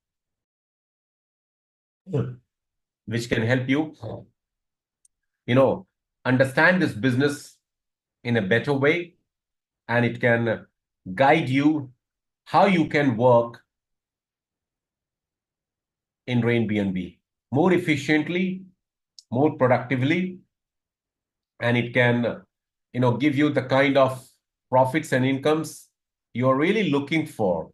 Which can help you, understand this business in a better way, and it can guide you how you can work in RainBNB more efficiently, more productively, and it can, give you the kind of profits and incomes you're really looking for.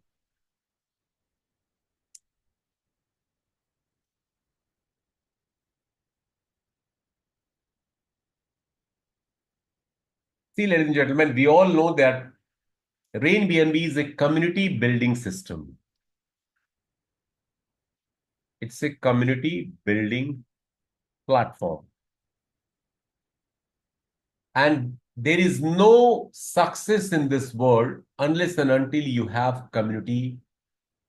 See, ladies and gentlemen, we all know that RainBNB is a community building system. It's a community building platform. And there is no success in this world unless and until you have community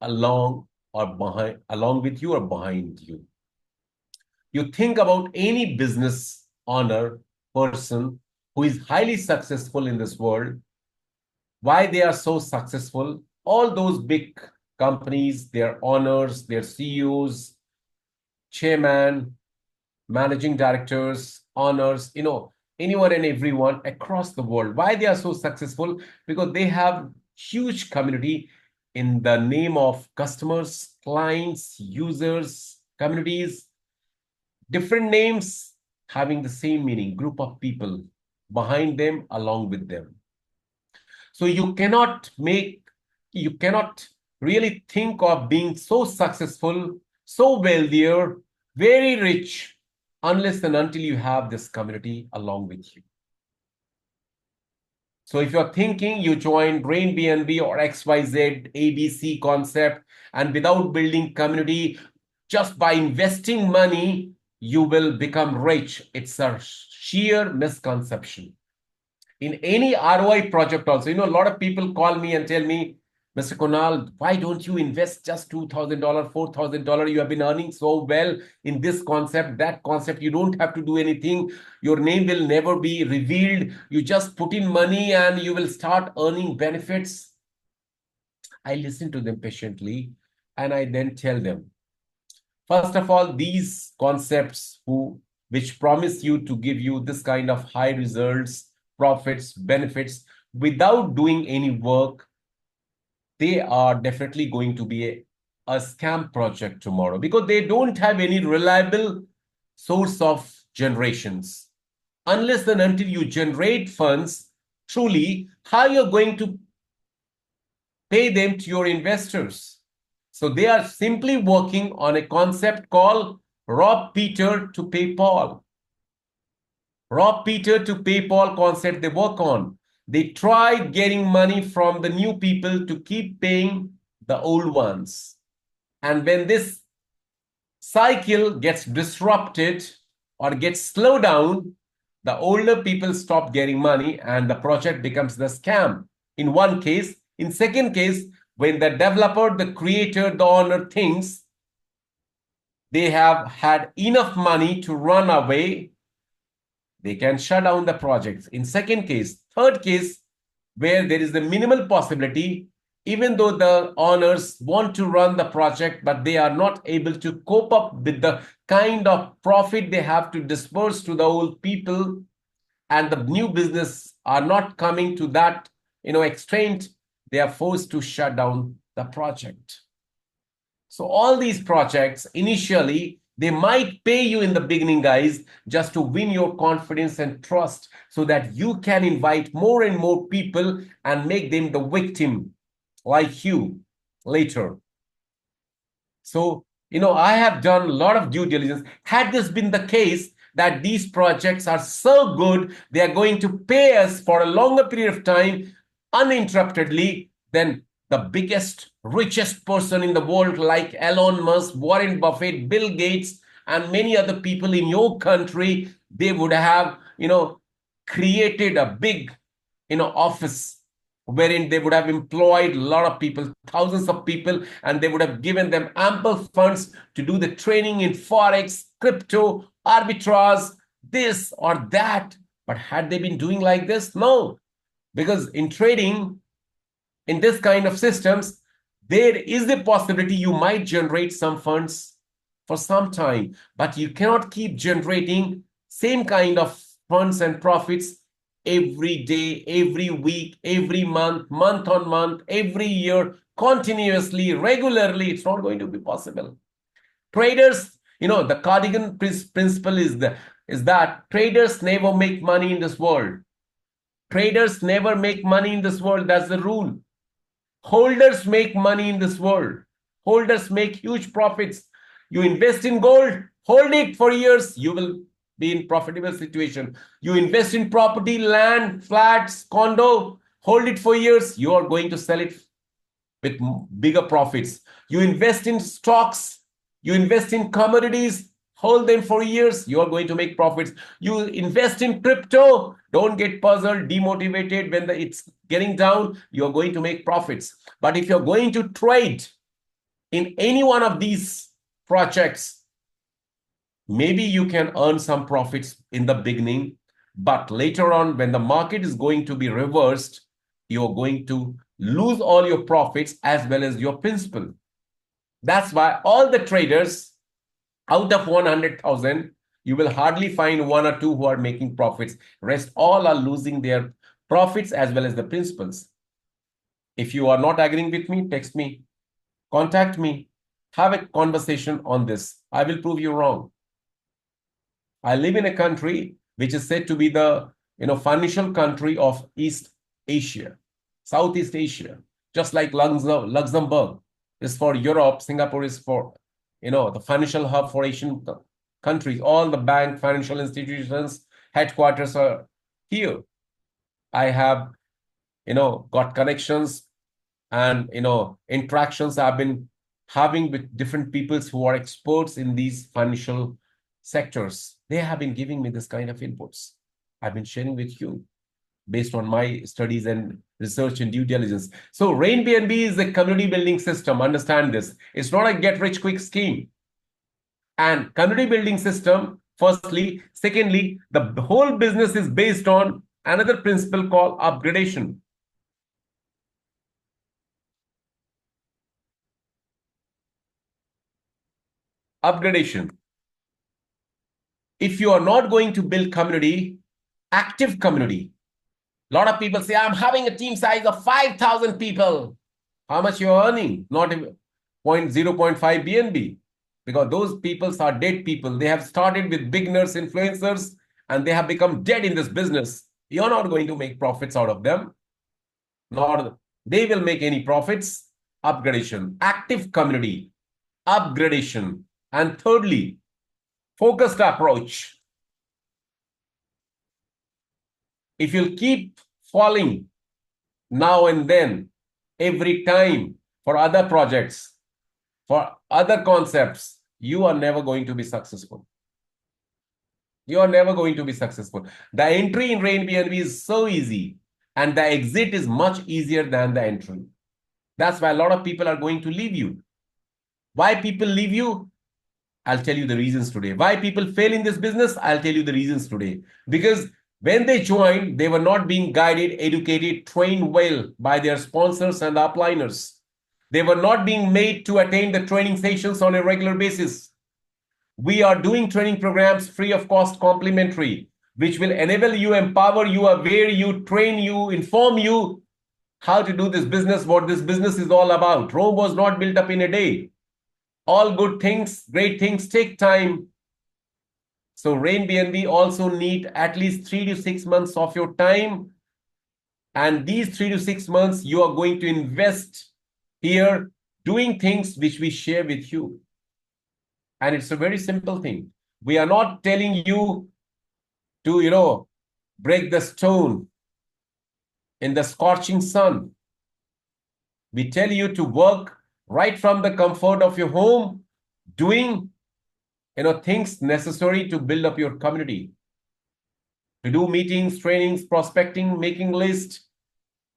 along with you or behind you. You think about any business owner, person who is highly successful in this world, why they are so successful. All those big companies, their owners, their CEOs, chairman, managing directors, owners, anyone and everyone across the world. Why they are so successful? Because they have huge community in the name of customers, clients, users, communities, different names having the same meaning, group of people behind them, along with them. So you cannot really think of being so successful, so wealthier, very rich, unless and until you have this community along with you. So if you're thinking you join RainBNB or XYZ, ABC concept, and without building community, just by investing money, you will become rich. It's a sheer misconception. In any ROI project also, a lot of people call me and tell me, Mr. Kunal, why don't you invest just $2,000, $4,000? You have been earning so well in this concept, that concept. You don't have to do anything. Your name will never be revealed. You just put in money and you will start earning benefits. I listen to them patiently and I then tell them, first of all, these concepts which promise you to give you this kind of high results, profits, benefits, without doing any work, they are definitely going to be a scam project tomorrow because they don't have any reliable source of generations. Unless and until you generate funds, truly, how you're going to pay them to your investors? So they are simply working on a concept called rob Peter to pay Paul. Rob Peter to pay Paul concept they work on. They try getting money from the new people to keep paying the old ones. And when this cycle gets disrupted or gets slowed down, the older people stop getting money and the project becomes the scam. In one case. In second case, when the developer, the creator, the owner thinks they have had enough money to run away, they can shut down the projects. In second case, third case, where there is the minimal possibility, even though the owners want to run the project, but they are not able to cope up with the kind of profit they have to disperse to the old people, and the new business are not coming to that extent, they are forced to shut down the project. So all these projects, initially, they might pay you in the beginning, guys, just to win your confidence and trust so that you can invite more and more people and make them the victim like you later. So, I have done a lot of due diligence. Had this been the case that these projects are so good, they are going to pay us for a longer period of time uninterruptedly, then the biggest, richest person in the world like Elon Musk, Warren Buffett, Bill Gates, and many other people in your country, they would have, created a big, office wherein they would have employed a lot of people, thousands of people, and they would have given them ample funds to do the training in Forex, crypto, arbitrage, this or that. But had they been doing like this? No. Because in trading, in this kind of systems, there is the possibility you might generate some funds for some time, but you cannot keep generating same kind of funds and profits every day, every week, every month, month on month, every year, continuously, regularly. It's not going to be possible. Traders, the Cardigan principle is that traders never make money in this world. Traders never make money in this world. That's the rule. Holders make money in this world. Holders make huge profits. You invest in gold, hold it for years, you will be in profitable situation. You invest in property, land, flats, condo, hold it for years, you are going to sell it with bigger profits. You invest in stocks, you invest in commodities, hold them for years, you are going to make profits. You invest in crypto, don't get puzzled, demotivated when it's getting down, you're going to make profits. But if you're going to trade in any one of these projects, maybe you can earn some profits in the beginning, but later on, when the market is going to be reversed, you're going to lose all your profits as well as your principal. That's why all the traders, out of 100,000, you will hardly find one or two who are making profits. Rest all are losing their profits as well as the principals. If you are not agreeing with me, text me, contact me, have a conversation on this. I will prove you wrong. I live in a country which is said to be the financial country of East Asia, Southeast Asia, just like Luxembourg is for Europe, Singapore is for the financial hub for Asian countries. All the bank financial institutions headquarters are here. I have got connections and interactions I've been having with different peoples who are experts in these financial sectors. They have been giving me this kind of inputs. I've been sharing with you based on my studies and research and due diligence. So RainBNB is a community building system. Understand this. It's not a get-rich-quick scheme. And community building system, firstly. Secondly, the whole business is based on another principle called upgradation. Upgradation. If you are not going to build community, active community, a lot of people say, I'm having a team size of 5,000 people. How much you're earning? Not 0.5 BNB. Because those people are dead people. They have started with beginners, influencers, and they have become dead in this business. You're not going to make profits out of them. Nor they will make any profits. Upgradation, active community, upgradation. And thirdly, focused approach. If you'll keep falling now and then, every time for other projects, for other concepts, you are never going to be successful. You are never going to be successful. The entry in RainBNB is so easy, and the exit is much easier than the entry. That's why a lot of people are going to leave you. Why people leave you? I'll tell you the reasons today. Why people fail in this business? I'll tell you the reasons today. Because when they joined, they were not being guided, educated, trained well by their sponsors and upliners. They were not being made to attend the training sessions on a regular basis. We are doing training programs free of cost, complimentary, which will enable you, empower you, aware you, train you, inform you how to do this business, what this business is all about. Rome was not built up in a day. All good things, great things take time. So RainBNB also need at least 3 to 6 months of your time. And these 3 to 6 months, you are going to invest here doing things which we share with you. And it's a very simple thing. We are not telling you to, break the stone in the scorching sun. We tell you to work right from the comfort of your home, doing, things necessary to build up your community, to do meetings, trainings, prospecting, making lists,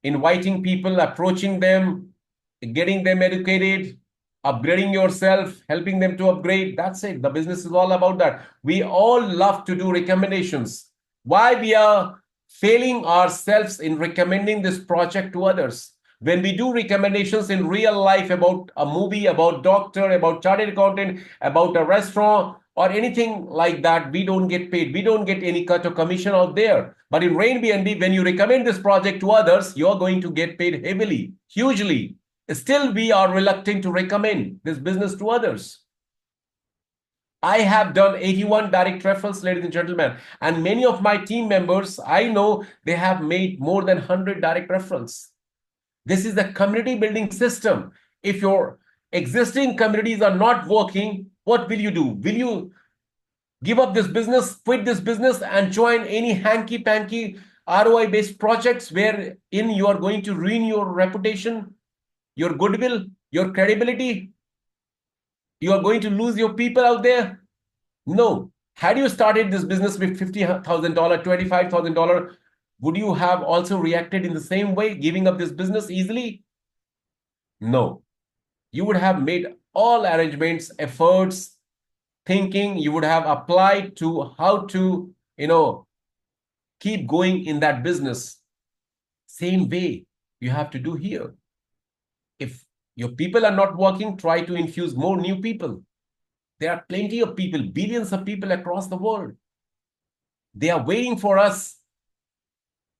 inviting people, approaching them, getting them educated, upgrading yourself, helping them to upgrade. That's it. The business is all about that. We all love to do recommendations. Why we are failing ourselves in recommending this project to others? When we do recommendations in real life about a movie, about doctor, about chartered accountant, about a restaurant, or anything like that, we don't get paid. We don't get any cut or commission out there. But in RainBNB, when you recommend this project to others, you're going to get paid heavily, hugely. Still, we are reluctant to recommend this business to others. I have done 81 direct referrals, ladies and gentlemen, and many of my team members, I know they have made more than 100 direct referrals. This is the community building system. If your existing communities are not working, what will you do? Will you give up this business, quit this business, and join any hanky-panky ROI-based projects wherein you are going to ruin your reputation, your goodwill, your credibility? You are going to lose your people out there? No. Had you started this business with $50,000, $25,000, would you have also reacted in the same way, giving up this business easily? No. You would have made all arrangements, efforts, thinking. You would have applied to how to, keep going in that business. Same way you have to do here. If your people are not working, try to infuse more new people. There are plenty of people, billions of people across the world. They are waiting for us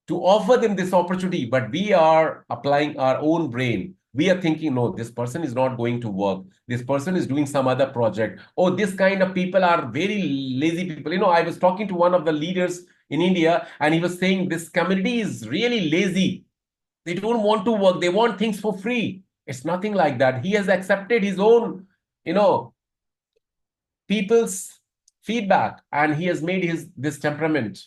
to offer them this opportunity, but we are applying our own brain. We are thinking, no, this person is not going to work. This person is doing some other project. Oh, this kind of people are very lazy people. I was talking to one of the leaders in India, and he was saying this community is really lazy. They don't want to work. They want things for free. It's nothing like that. He has accepted his own, people's feedback, and he has made this temperament.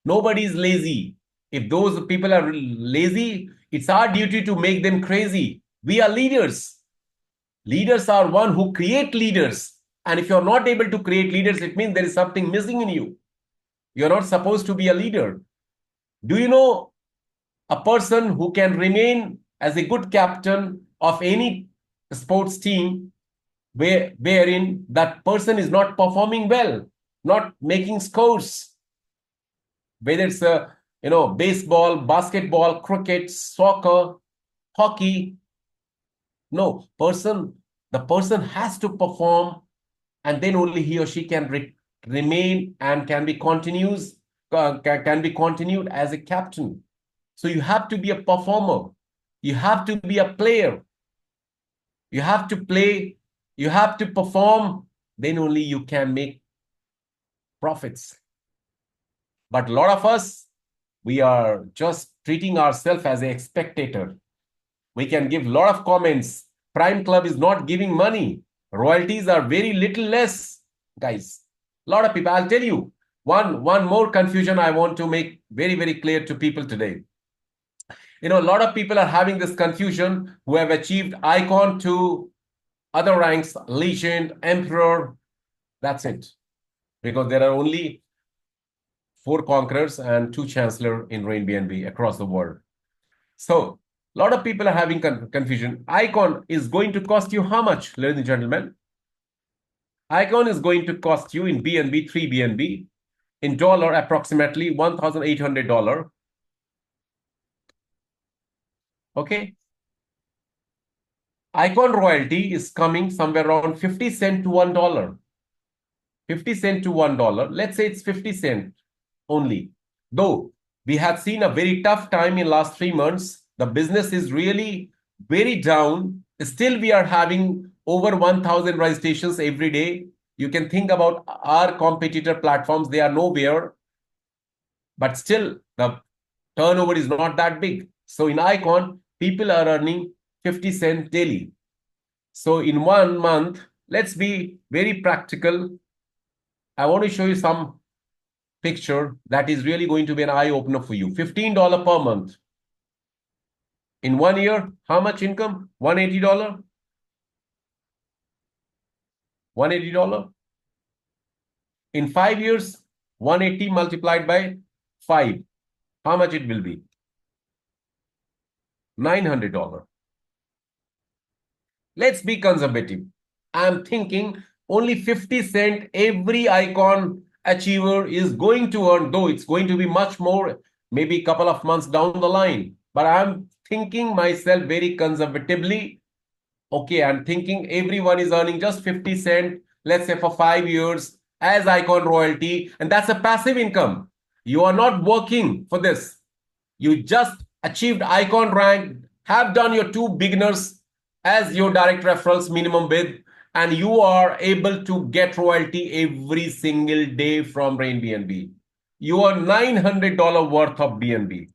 Nobody is lazy. If those people are lazy, it's our duty to make them crazy. We are leaders. Leaders are one who create leaders. And if you're not able to create leaders, it means there is something missing in you. You're not supposed to be a leader. Do you know a person who can remain as a good captain of any sports team wherein that person is not performing well, not making scores? Whether it's baseball, basketball, cricket, soccer, hockey. No, the person has to perform, and then only he or she can remain and can be continued as a captain. So you have to be a performer. You have to be a player. You have to play. You have to perform. Then only you can make profits. But a lot of us, we are just treating ourselves as a spectator. We can give a lot of comments. Prime Club is not giving money. Royalties are very little less. Guys, a lot of people, I'll tell you, one more confusion I want to make very, very clear to people today. A lot of people are having this confusion who have achieved icon to other ranks, legend, emperor. That's it. Because there are only 4 conquerors and 2 chancellors in RainBNB across the world. So, a lot of people are having confusion. Icon is going to cost you how much, ladies and gentlemen? Icon is going to cost you in BNB, 3 BNB, in dollar approximately $1,800. Okay. Icon royalty is coming somewhere around 50 cents to $1. 50 cents to $1. Let's say it's 50 cents only. Though we have seen a very tough time in last 3 months, the business is really very down. Still, we are having over 1,000 registrations every day. You can think about our competitor platforms. They are nowhere. But still, the turnover is not that big. So in Icon, people are earning 50 cents daily. So in 1 month, let's be very practical. I want to show you some picture that is really going to be an eye-opener for you. $15 per month. In 1 year, how much income? $180? $180? In 5 years, 180 multiplied by 5. How much it will be? $900. Let's be conservative. I'm thinking only 50 cent every icon achiever is going to earn, though it's going to be much more, maybe a couple of months down the line. But I'm thinking myself very conservatively. Okay, I'm thinking everyone is earning just 50 cent, let's say for 5 years as icon royalty. And that's a passive income. You are not working for this. You just achieved icon rank, have done your 2 beginners as your direct referrals minimum bid, and you are able to get royalty every single day from RainBNB. You are $900 worth of BNB.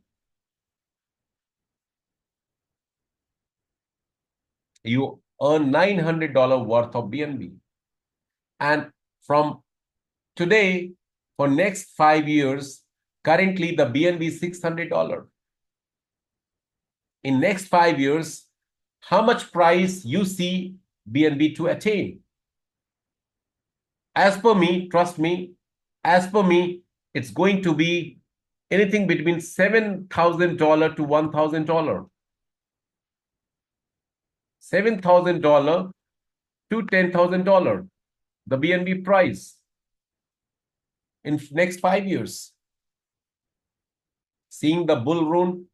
You earn $900 worth of BNB. And from today, for next 5 years, currently the BNB is $600. In next 5 years, how much price you see BNB to attain? As per me, trust me, as per me, it's going to be anything between $7,000 to $1,000. $7,000 to $10,000, the BNB price in next 5 years. Seeing the bull run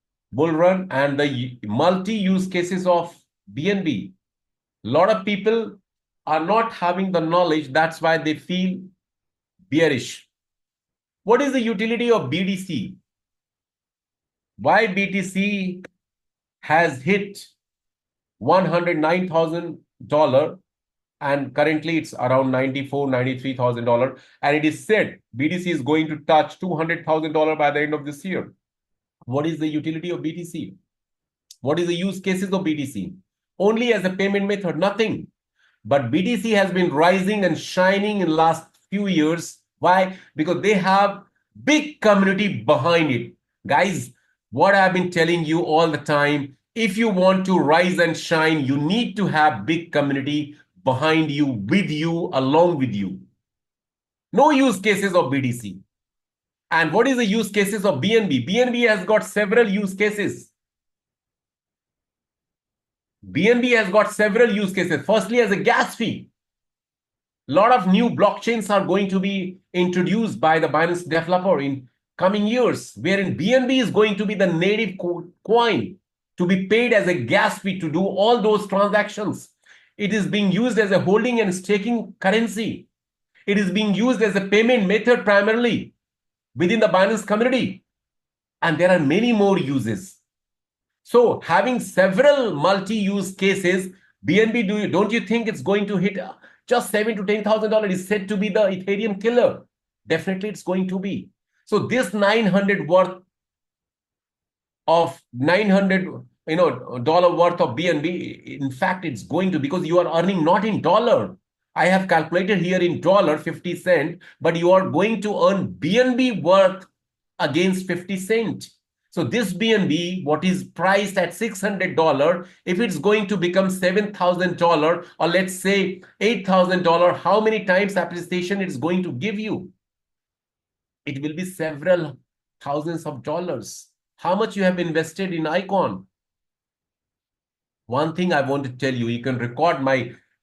and the multi-use cases of BNB. A lot of people are not having the knowledge. That's why they feel bearish. What is the utility of BDC? Why BTC has hit $109,000 and currently it's around $94,000, $93,000, and it is said BTC is going to touch $200,000 by the end of this year. What is the utility of BTC? What is the use cases of BTC? Only as a payment method, nothing. But BTC has been rising and shining in last few years. Why? Because they have big community behind it. Guys, what I've been telling you all the time, if you want to rise and shine, you need to have big community behind you, with you, along with you. No use cases of BTC. And what is the use cases of BNB? BNB has got several use cases. BNB has got several use cases. Firstly, as a gas fee. A lot of new blockchains are going to be introduced by the Binance developer in coming years, wherein BNB is going to be the native coin to be paid as a gas fee to do all those transactions. It is being used as a holding and staking currency. It is being used as a payment method primarily within the Binance community. And there are many more uses. So having several multi-use cases, BNB, don't you think it's going to hit just $7,000 to $10,000? Is said to be the Ethereum killer. Definitely it's going to be. So this $900 worth of $900 dollar worth of BNB, in fact, it's going to, because you are earning not in dollar. I have calculated here in dollar 50 cent, but you are going to earn BNB worth against 50 cent. So this BNB, what is priced at $600, if it's going to become $7,000 or let's say $8,000, how many times appreciation it's going to give you? It will be several thousands of dollars. How much you have invested in Icon? One thing I want to tell you, you can record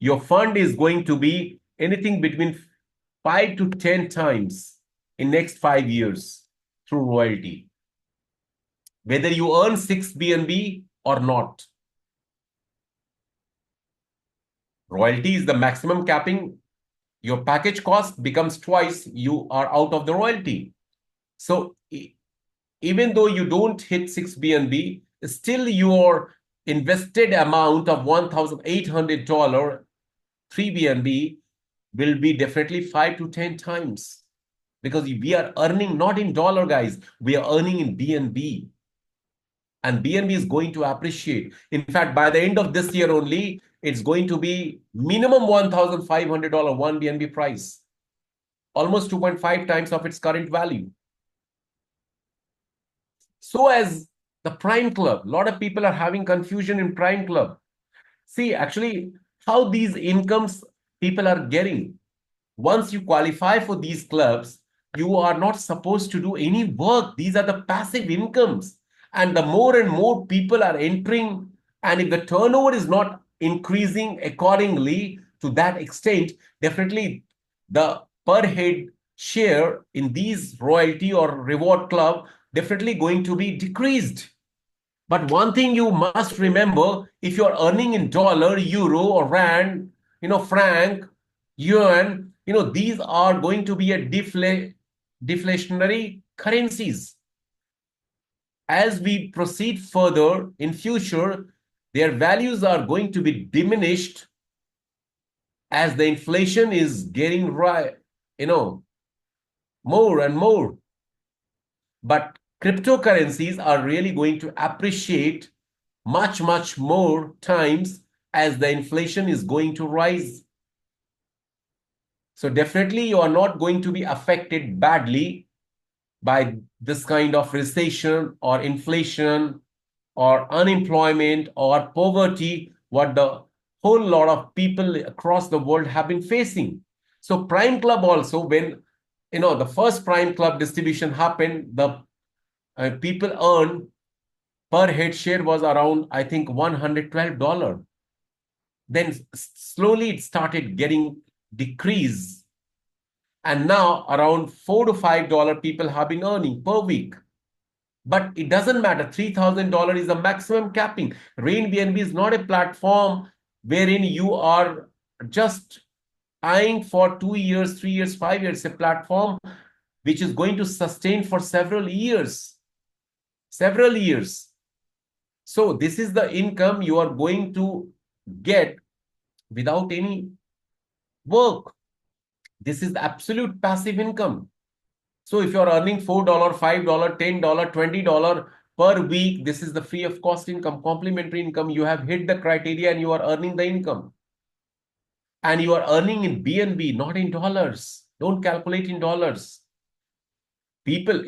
your fund is going to be anything between 5 to 10 times in next 5 years through royalty. Whether you earn 6 BNB or not. Royalty is the maximum capping. Your package cost becomes twice, you are out of the royalty. So even though you don't hit 6 BNB, still your invested amount of $1,800, 3 BNB, will be definitely 5 to 10 times. Because we are earning not in dollar, guys. We are earning in BNB. And BNB is going to appreciate. In fact, by the end of this year only, it's going to be minimum $1,500 one BNB price. Almost 2.5 times of its current value. So as the Prime Club, a lot of people are having confusion in Prime Club. See, actually, how these incomes people are getting. once you qualify for these clubs, you are not supposed to do any work. These are the passive incomes. And the more and more people are entering, and if the turnover is not increasing accordingly to that extent, definitely the per head share in these royalty or reward club definitely going to be decreased. But one thing you must remember, if you're earning in dollar, euro, or rand, franc, yuan, these are going to be a deflationary currencies. As we proceed further in future, their values are going to be diminished as the inflation is getting more and more. But cryptocurrencies are really going to appreciate much, much more times as the inflation is going to rise. So definitely you are not going to be affected badly by this kind of recession or inflation or unemployment or poverty, what the whole lot of people across the world have been facing. So Prime Club also, when the first Prime Club distribution happened, the people earn per head share was around, I think, $112. Then slowly it started getting decreased. And now around $4 to $5 people have been earning per week. But it doesn't matter. $3,000 is the maximum capping. RainBNB is not a platform wherein you are just eyeing for 2 years, 3 years, 5 years. It's a platform which is going to sustain for several years. Several years. So this is the income you are going to get without any work. This is the absolute passive income. So if you're earning $4, $5, $10, $20 per week, this is the free of cost income, complimentary income. You have hit the criteria and you are earning the income. And you are earning in BNB, not in dollars. Don't calculate in dollars. People,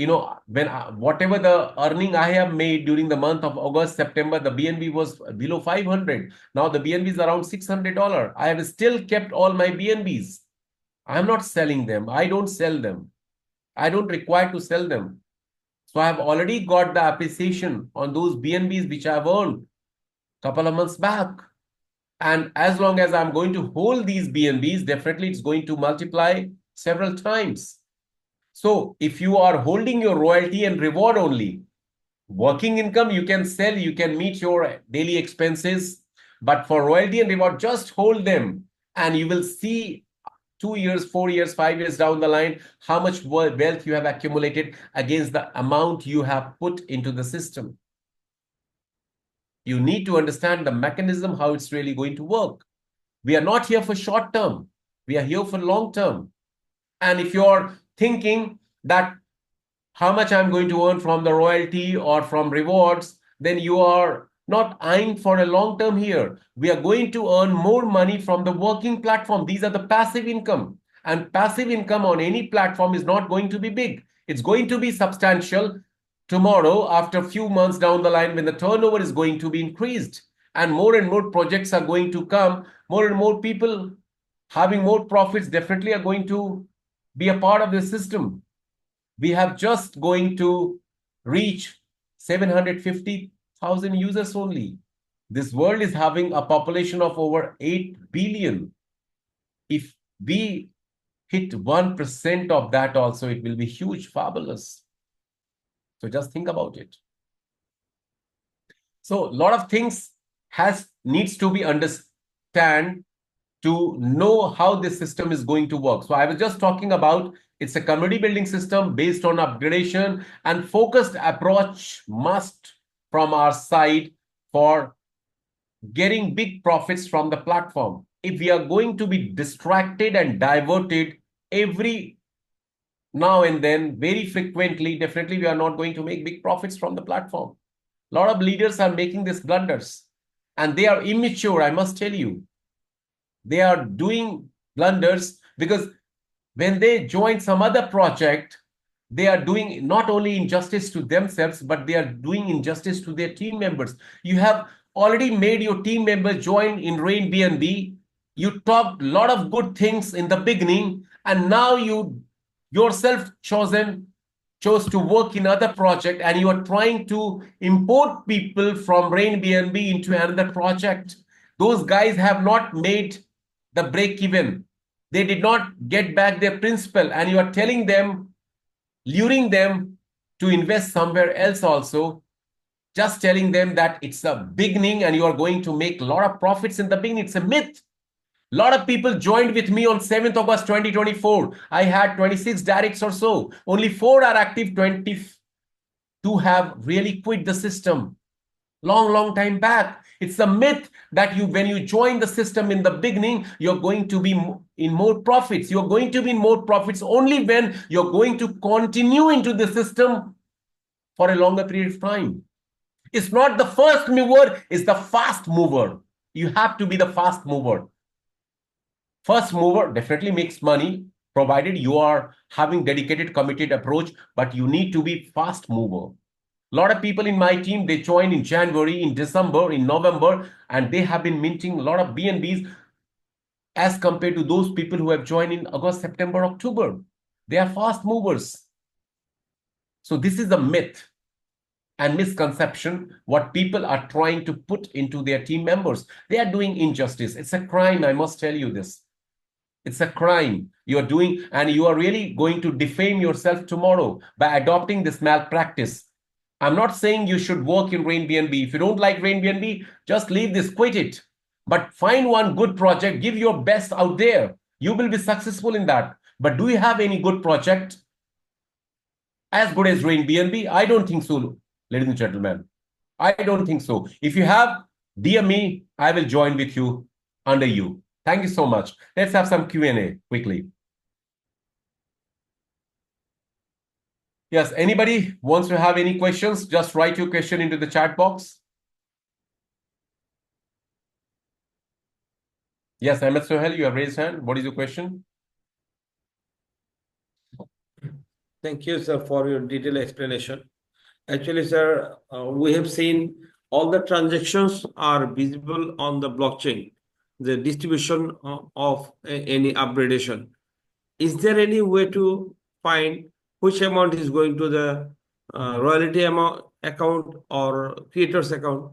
when whatever the earning I have made during the month of August, September, the BNB was below 500. Now the BNB is around $600. I have still kept all my BNBs. I'm not selling them. I don't sell them. I don't require to sell them. So I have already got the appreciation on those BNBs which I've earned a couple of months back. And as long as I'm going to hold these BNBs, definitely it's going to multiply several times. So if you are holding your royalty and reward only, working income, you can sell, you can meet your daily expenses. But for royalty and reward, just hold them and you will see 2 years, 4 years, 5 years down the line, how much wealth you have accumulated against the amount you have put into the system. You need to understand the mechanism, how it's really going to work. We are not here for short term. We are here for long term. And if you're thinking that how much I'm going to earn from the royalty or from rewards, then you are not eyeing for a long term here. We are going to earn more money from the working platform. These are the passive income. And passive income on any platform is not going to be big. It's going to be substantial tomorrow after a few months down the line when the turnover is going to be increased. And more projects are going to come. More and more people having more profits definitely are going to be a part of the system. We have just going to reach 750,000 users only. This world is having a population of over 8 billion. If we hit 1% of that also, it will be huge, fabulous. So just think about it. So a lot of things needs to be understand to know how this system is going to work. So I was just talking about it's a community building system based on upgradation and focused approach must from our side for getting big profits from the platform. If we are going to be distracted and diverted every now and then, very frequently, definitely we are not going to make big profits from the platform. A lot of leaders are making these blunders and they are immature, I must tell you. They are doing blunders because when they join some other project, they are doing not only injustice to themselves, but they are doing injustice to their team members. You have already made your team members join in RainBNB. You talked a lot of good things in the beginning, and now you yourself chose to work in other project, and you are trying to import people from RainBNB into another project. Those guys have not made the break even. They did not get back their principal, and you are telling them, luring them to invest somewhere else also, just telling them that it's a beginning and you are going to make a lot of profits in the beginning. It's a myth. A lot of people joined with me on 7th August 2024. I had 26 directs or so. Only 4 are active, 22 have really quit the system. Long time back. It's a myth that when you join the system in the beginning, you're going to be in more profits. You're going to be in more profits only when you're going to continue into the system for a longer period of time. It's not the first mover, it's the fast mover. You have to be the fast mover. First mover definitely makes money, provided you are having dedicated, committed approach, but you need to be fast mover. A lot of people in my team, they joined in January, in December, in November, and they have been minting a lot of BNBs as compared to those people who have joined in August, September, October. They are fast movers. So this is a myth and misconception what people are trying to put into their team members. They are doing injustice. It's a crime, I must tell you this. It's a crime you are doing, and you are really going to defame yourself tomorrow by adopting this malpractice. I'm not saying you should work in RainBNB. If you don't like RainBNB, just leave this, quit it. But find one good project, give your best out there. You will be successful in that. But do you have any good project as good as RainBNB? I don't think so, ladies and gentlemen. I don't think so. If you have, DM me, I will join with you under you. Thank you so much. Let's have some Q&A quickly. Yes, anybody wants to have any questions? Just write your question into the chat box. Yes, Ahmed Sohel, you have raised hand. What is your question? Thank you, sir, for your detailed explanation. Actually, sir, we have seen all the transactions are visible on the blockchain, the distribution of any upgradation. Is there any way to find which amount is going to the royalty amount account or creator's account?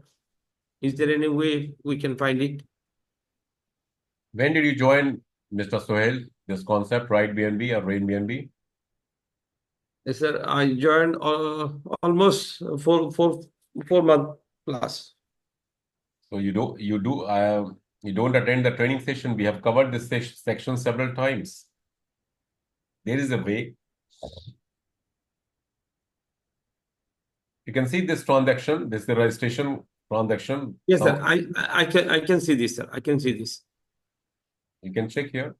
Is there any way we can find it? When did you join, Mr. Sohel, this concept, RainBNB or RainBNB? Yes, sir. I joined almost four months plus. So you don't attend the training session. We have covered this section several times. There is a way. You can see this transaction. This is the registration transaction. Yes, sir. I can see this, sir. I can see this. You can check here.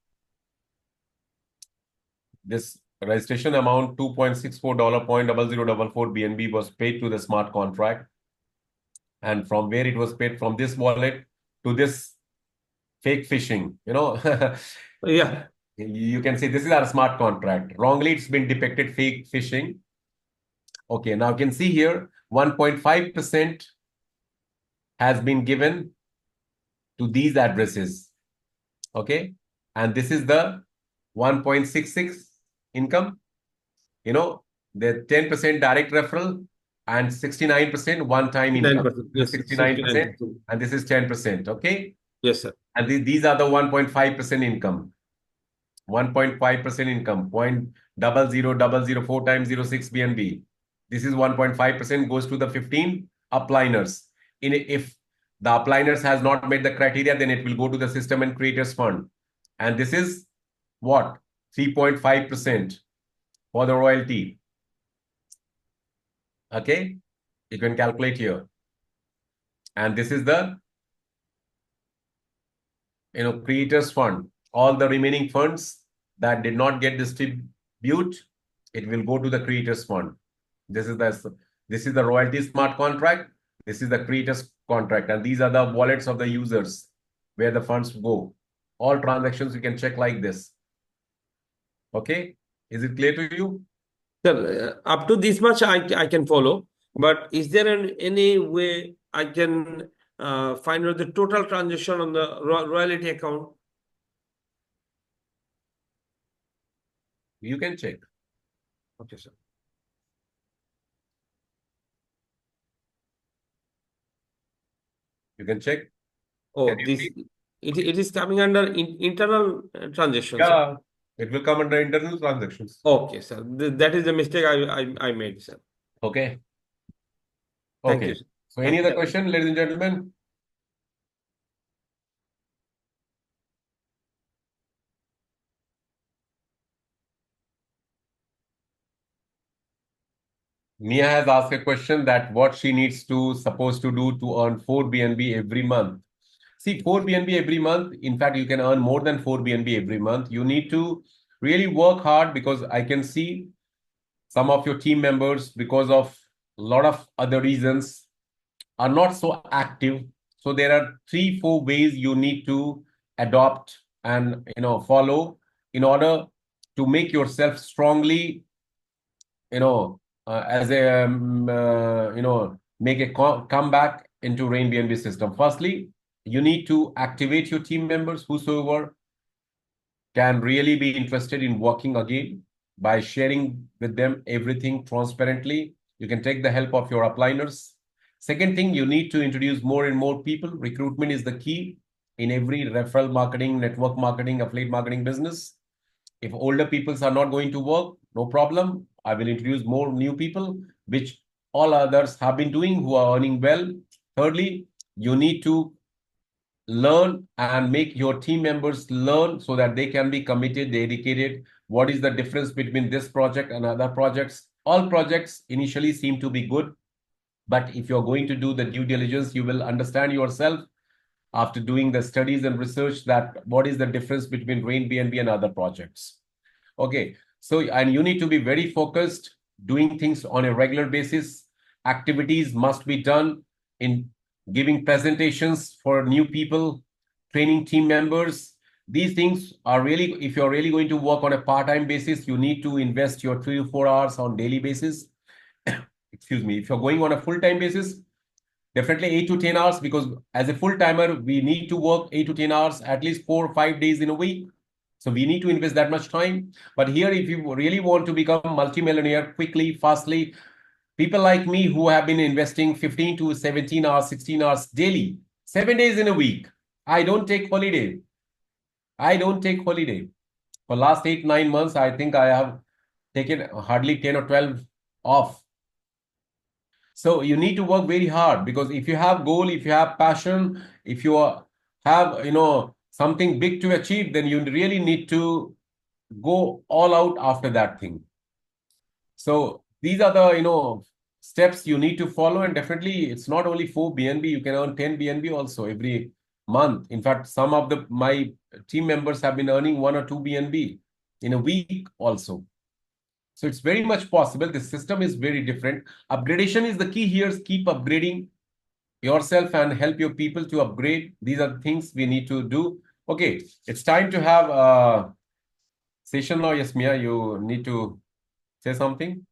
This registration amount, $2.64, 0.0044 BNB was paid to the smart contract. And from where it was paid, from this wallet to this fake phishing, Yeah. You can see this is our smart contract. Wrongly, it's been depicted fake phishing. Okay, now you can see here 1.5% has been given to these addresses. Okay, and this is the 1.66 income. The 10% direct referral and 69% one-time income. Yes, 69%, and this is 10%. Okay. Yes, sir. And these are the 1.5% income. 1.5% income. 0.0004 times 06 BNB. This is 1.5% goes to the 15 upliners. If the upliners has not met the criteria, then it will go to the system and creators fund. And this is what? 3.5% for the royalty. Okay, you can calculate here. And this is the creators fund. All the remaining funds that did not get distribute, it will go to the creators fund. This is the royalty smart contract. This is the creators contract, and these are the wallets of the users where the funds go. All transactions you can check like this. Okay, is it clear to you? Sir, up to this much I can follow, but is there any way I can find out the total transaction on the royalty account? You can check. Okay, sir. You can check. Oh, Can you this see? it is coming under internal transactions, sir. Yeah, it will come under internal transactions. Okay, sir. That is the mistake I made, sir. Okay. Thank Okay. you, sir. So any other question, ladies and gentlemen? Mia has asked a question that what she needs to supposed to do to earn 4 BNB every month. See, 4 BNB every month. In fact, you can earn more than 4 BNB every month. You need to really work hard because I can see some of your team members, because of a lot of other reasons, are not so active. So there are 3-4 ways you need to adopt and follow in order to make yourself strongly, as a make a comeback into RainBNB system. Firstly, you need to activate your team members, whosoever can really be interested in working again, by sharing with them everything transparently. You can take the help of your upliners. Second thing, you need to introduce more and more people. Recruitment is the key in every referral marketing, network marketing, affiliate marketing business. If older peoples are not going to work, no problem. I will introduce more new people, which all others have been doing who are earning well. Thirdly, you need to learn and make your team members learn so that they can be committed, dedicated. What is the difference between this project and other projects? All projects initially seem to be good, but if you're going to do the due diligence, you will understand yourself after doing the studies and research that what is the difference between RainBNB and other projects. Okay, so and you need to be very focused, doing things on a regular basis. Activities must be done in giving presentations for new people, training team members. These things are really, if you're really going to work on a part-time basis, you need to invest your 3 to 4 hours on daily basis. Excuse me. If you're going on a full-time basis, definitely 8 to 10 hours, because as a full-timer, we need to work 8 to 10 hours, at least 4 or 5 days in a week. So we need to invest that much time. But here, if you really want to become multimillionaire quickly, fastly, people like me who have been investing 15 to 17 hours, 16 hours daily, 7 days in a week. I don't take holiday. I don't take holiday. For last 8, 9 months, I think I have taken hardly 10 or 12 off. So you need to work very hard, because if you have goal, if you have passion, if you have, something big to achieve, then you really need to go all out after that thing. So these are the, steps you need to follow. And definitely it's not only 4 BNB, you can earn 10 BNB also every month. In fact, some of my team members have been earning 1 or 2 BNB in a week also. So it's very much possible. The system is very different. Upgradation is the key here. Keep upgrading yourself and help your people to upgrade. These are the things we need to do. Okay, it's time to have a session now. Yes, Mia, you need to say something.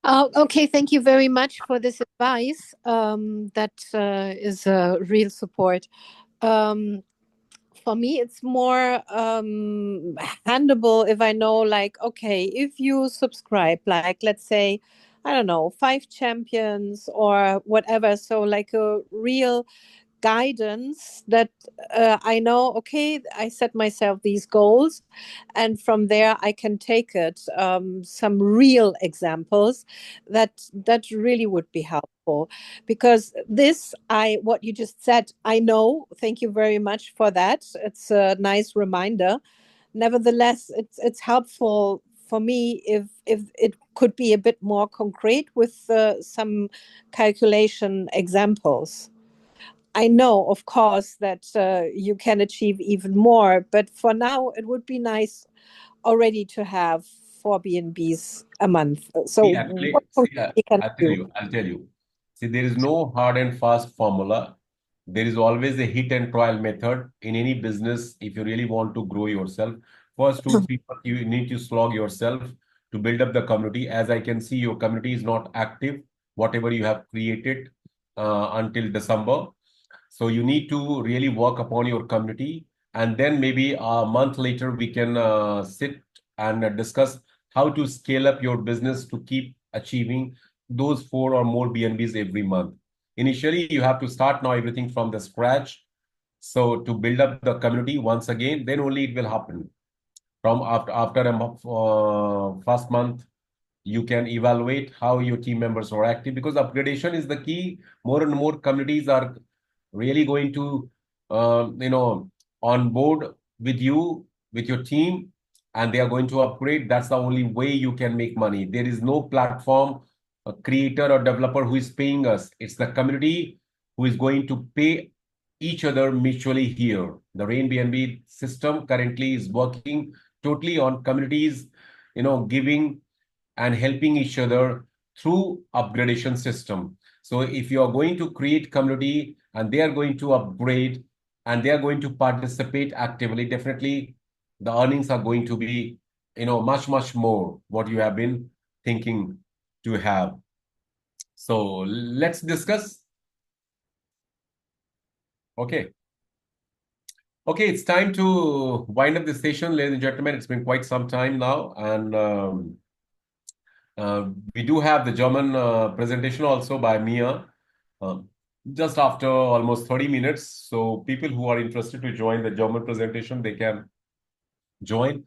Okay, thank you very much for this advice. That is a real support. For me, it's more handable if I know, like, okay, if you subscribe, like, let's say, I don't know, 5 champions or whatever. So, like a real guidance that I know, okay, I set myself these goals, and from there I can take it. Some real examples that really would be helpful, because what you just said, I know. Thank you very much for that. It's a nice reminder. Nevertheless, it's helpful for me if it could be a bit more concrete with some calculation examples. I know, of course, that you can achieve even more, but for now, it would be nice already to have 4 BNBs a month. So See, actually, what can I'll tell do? you. I'll tell you. See, there is no hard and fast formula. There is always a hit and trial method in any business. If you really want to grow yourself, first 2 people, you need to slog yourself to build up the community. As I can see, your community is not active, whatever you have created until December. So you need to really work upon your community. and then maybe a month later we can sit and discuss how to scale up your business to keep achieving those 4 or more BNBs every month. Initially, you have to start now everything from the scratch. So to build up the community once again, then only it will happen. From after a first month, you can evaluate how your team members are active, because upgradation is the key. More and more communities are really going to on board with you, with your team, and they are going to upgrade. That's the only way you can make money. There is no platform, a creator or developer who is paying us. It's the community who is going to pay each other mutually here. The RainBNB system currently is working totally on communities, giving and helping each other through upgradation system. So if you are going to create community and they are going to upgrade and they are going to participate actively, definitely the earnings are going to be, much, much more what you have been thinking to have. So let's discuss. Okay. Okay, it's time to wind up the session, ladies and gentlemen. It's been quite some time now, and we do have the German presentation also by Mia, just after almost 30 minutes. So people who are interested to join the German presentation, they can join.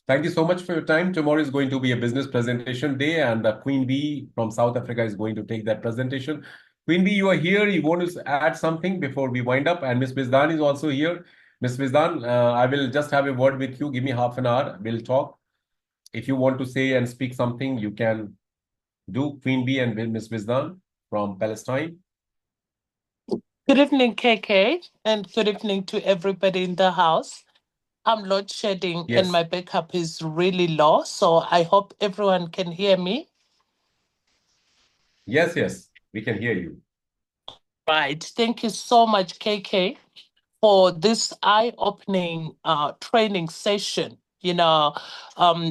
Thank you so much for your time. Tomorrow is going to be a business presentation day, and Queen B from South Africa is going to take that presentation. Queen B, you are here. You want to add something before we wind up? And Ms. Bizdan is also here. Ms. Bizdan, I will just have a word with you. Give me half an hour. We'll talk. If you want to say and speak something, you can do. Queen B and Ms. Bizdan from Palestine. Good evening, KK, and good evening to everybody in the house. I'm load shedding Yes. and my backup is really low, so I hope everyone can hear me. Yes, yes, we can hear you. Right. Thank you so much, KK, for this eye-opening training session,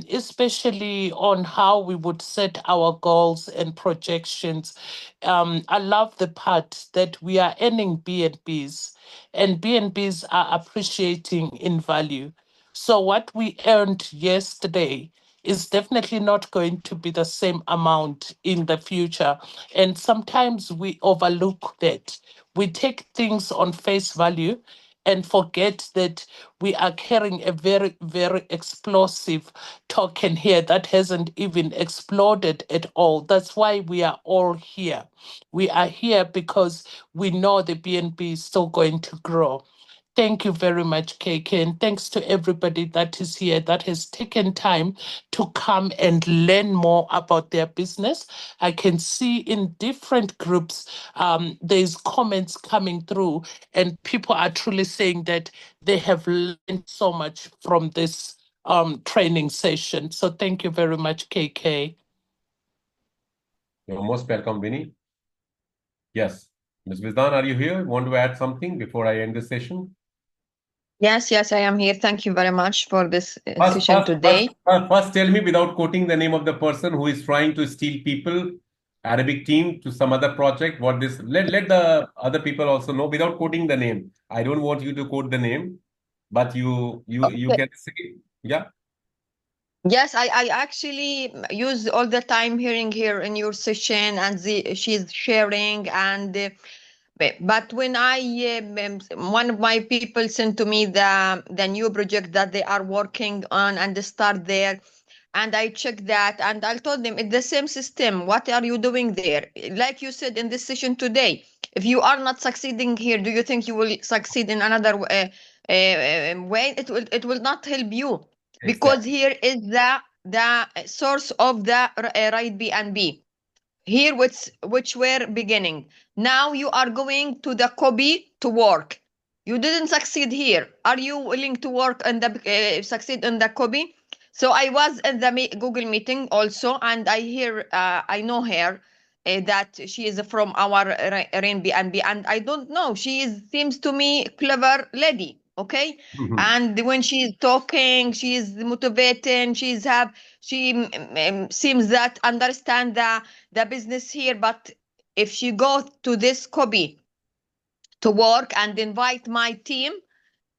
especially on how we would set our goals and projections. I love the part that we are earning BNBs and BNBs are appreciating in value. So what we earned yesterday is definitely not going to be the same amount in the future. And sometimes we overlook that. We take things on face value and forget that we are carrying a very, very explosive token here that hasn't even exploded at all. That's why we are all here. We are here because we know the BNB is still going to grow. Thank you very much, KK, and thanks to everybody that is here that has taken time to come and learn more about their business. I can see in different groups there's comments coming through, and people are truly saying that they have learned so much from this training session. So thank you very much, KK. You're most welcome, Vinny. Yes. Ms. Vizdan, are you here? Want to add something before I end the session? Yes, I am here. Thank you very much for this session today. First, tell me, without quoting the name of the person who is trying to steal people, Arabic team, to some other project. What this? Let the other people also know without quoting the name. I don't want you to quote the name, but you can say, yeah. Yes, I actually use all the time hearing here in your session, and she's sharing and. But when one of my people sent to me the new project that they are working on and they start there, and I checked that and I told them it's the same system. What are you doing there? Like you said in this session today, if you are not succeeding here, do you think you will succeed in another way? It will not help you because here is the source of the RainBNB. Here which were beginning. Now you are going to the copy to work. You didn't succeed here. Are you willing to work and succeed in the copy? So I was in the Google meeting also, and I know her, that she is from our RainBNB, and I don't know, seems to me clever lady. Okay. And when she's talking, she's motivating, she seems that understand the business here. But if she go to this copy to work and invite my team,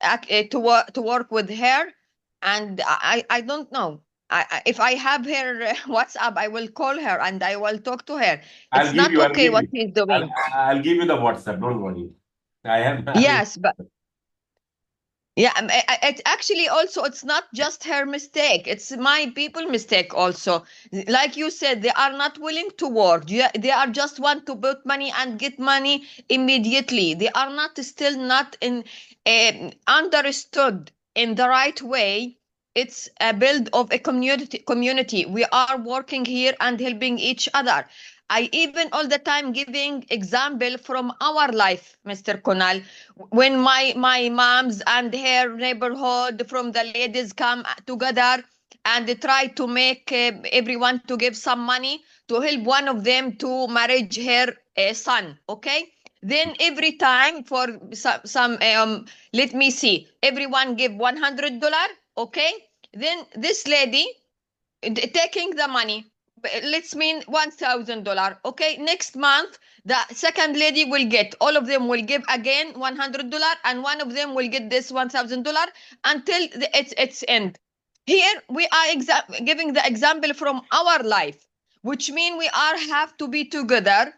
to work with her, and I don't know. If I have her WhatsApp, I will call her and I will talk to her. It's not okay what she's doing. I'll give you the WhatsApp. Don't worry. I am. Yes, but yeah, it actually also it's not just her mistake. It's my people mistake also. Like you said, they are not willing to work. They are just want to put money and get money immediately. They are not still not in understood in the right way. It's a build of a community. We are working here and helping each other. I even all the time giving example from our life, Mr. Kunal. When my moms and her neighborhood from the ladies come together and try to make everyone to give some money to help one of them to marriage her son. Okay, then every time for some let me see, everyone give $100. Okay, then this lady taking the money, let's mean $1,000. Okay, next month the second lady will get, all of them will give again $100, and one of them will get this $1,000 until its end. Here we are giving the example from our life, which mean we are have to be together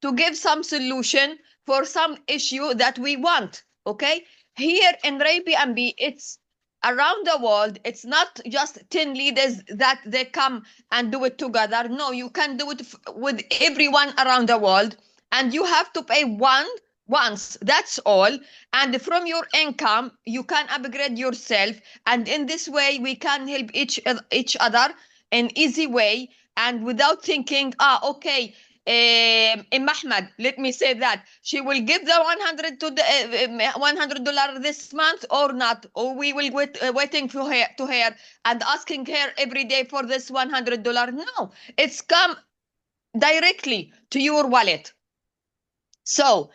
to give some solution for some issue that we want. Okay, here in RainBNB, it's around the world. It's not just 10 leaders that they come and do it together. No, you can do it with everyone around the world, and you have to pay once, that's all. And from your income you can upgrade yourself, and in this way we can help each other in easy way, and without thinking, okay, Ahmed, let me say that she will give the 100 to the $100 this month or not, or we will waiting for her to her and asking her every day for this $100. No, it's come directly to your wallet. So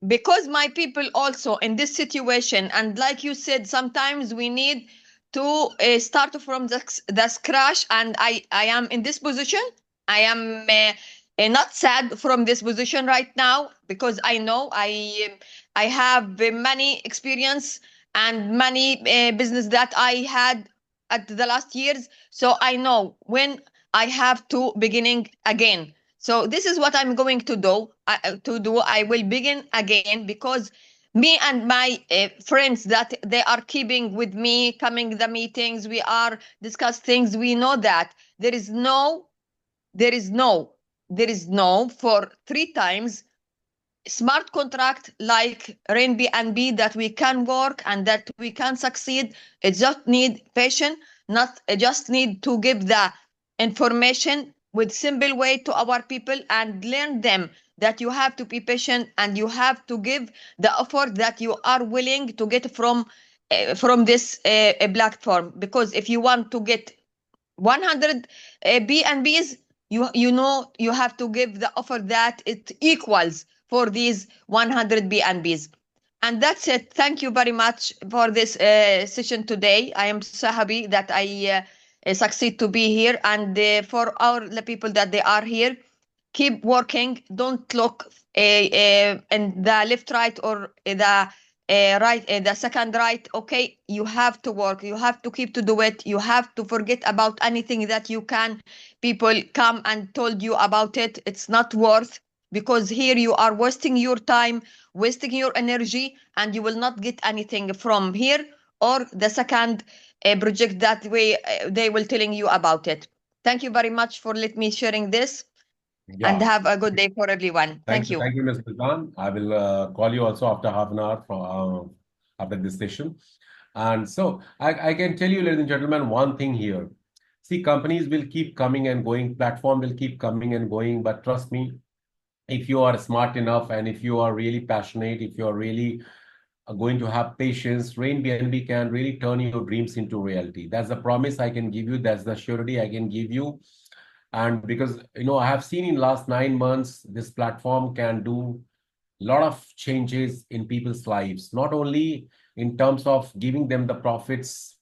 because my people also in this situation, and like you said, sometimes we need to start from the scratch, and I am in this position. I am not sad from this position right now, because I know I have many experience and many business that I had at the last years, so I know when I have to beginning again. So this is what I'm going to do. I will begin again, because me and my friends that they are keeping with me, coming the meetings, we are discuss things. We know that there is no for 3 times smart contract like RainBNB that we can work and that we can succeed. It just need patience, not just need to give the information with simple way to our people and learn them that you have to be patient and you have to give the effort that you are willing to get from this platform. Because if you want to get 100 BNBs, you know you have to give the offer that it equals for these 100 BNBs. And that's it. Thank you very much for this session today. I am so happy that I succeed to be here, and for the people that they are here, keep working. Don't look in the left, right, or the right, the second right. Okay, you have to work. You have to keep to do it. You have to forget about anything that you can. People come and told you about it. It's not worth, because here you are wasting your time, wasting your energy, and you will not get anything from here or the second project that they will telling you about it. Thank you very much for let me sharing this. And Yeah. have a good day for everyone. Thank you. Thank you, Ms. Sultan. I will call you also after half an hour from after this session. And so I can tell you, ladies and gentlemen, one thing here. See, companies will keep coming and going, platform will keep coming and going, but trust me, if you are smart enough and if you are really passionate, if you are really going to have patience, RainBNB can really turn your dreams into reality. That's the promise I can give you. That's the surety I can give you. And because, I have seen in last 9 months, this platform can do a lot of changes in people's lives, not only in terms of giving them the profits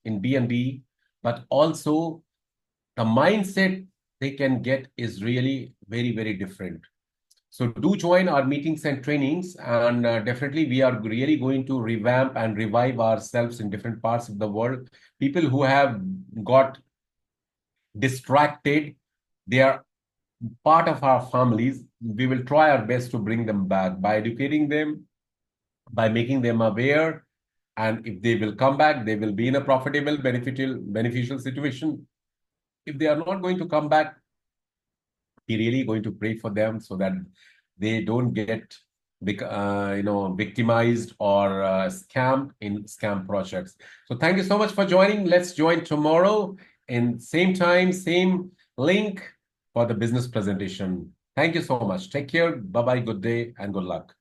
in BNB, but also the mindset they can get is really very, very different. So do join our meetings and trainings, and definitely we are really going to revamp and revive ourselves in different parts of the world. People who have got distracted, they are part of our families. We will try our best to bring them back by educating them, by making them aware. And if they will come back, they will be in a profitable, beneficial situation. If they are not going to come back, we're really going to pray for them so that they don't get victimized or scammed in scam projects. So thank you so much for joining. Let's join tomorrow in same time, same link for the business presentation. Thank you so much. Take care. Bye-bye. Good day and good luck.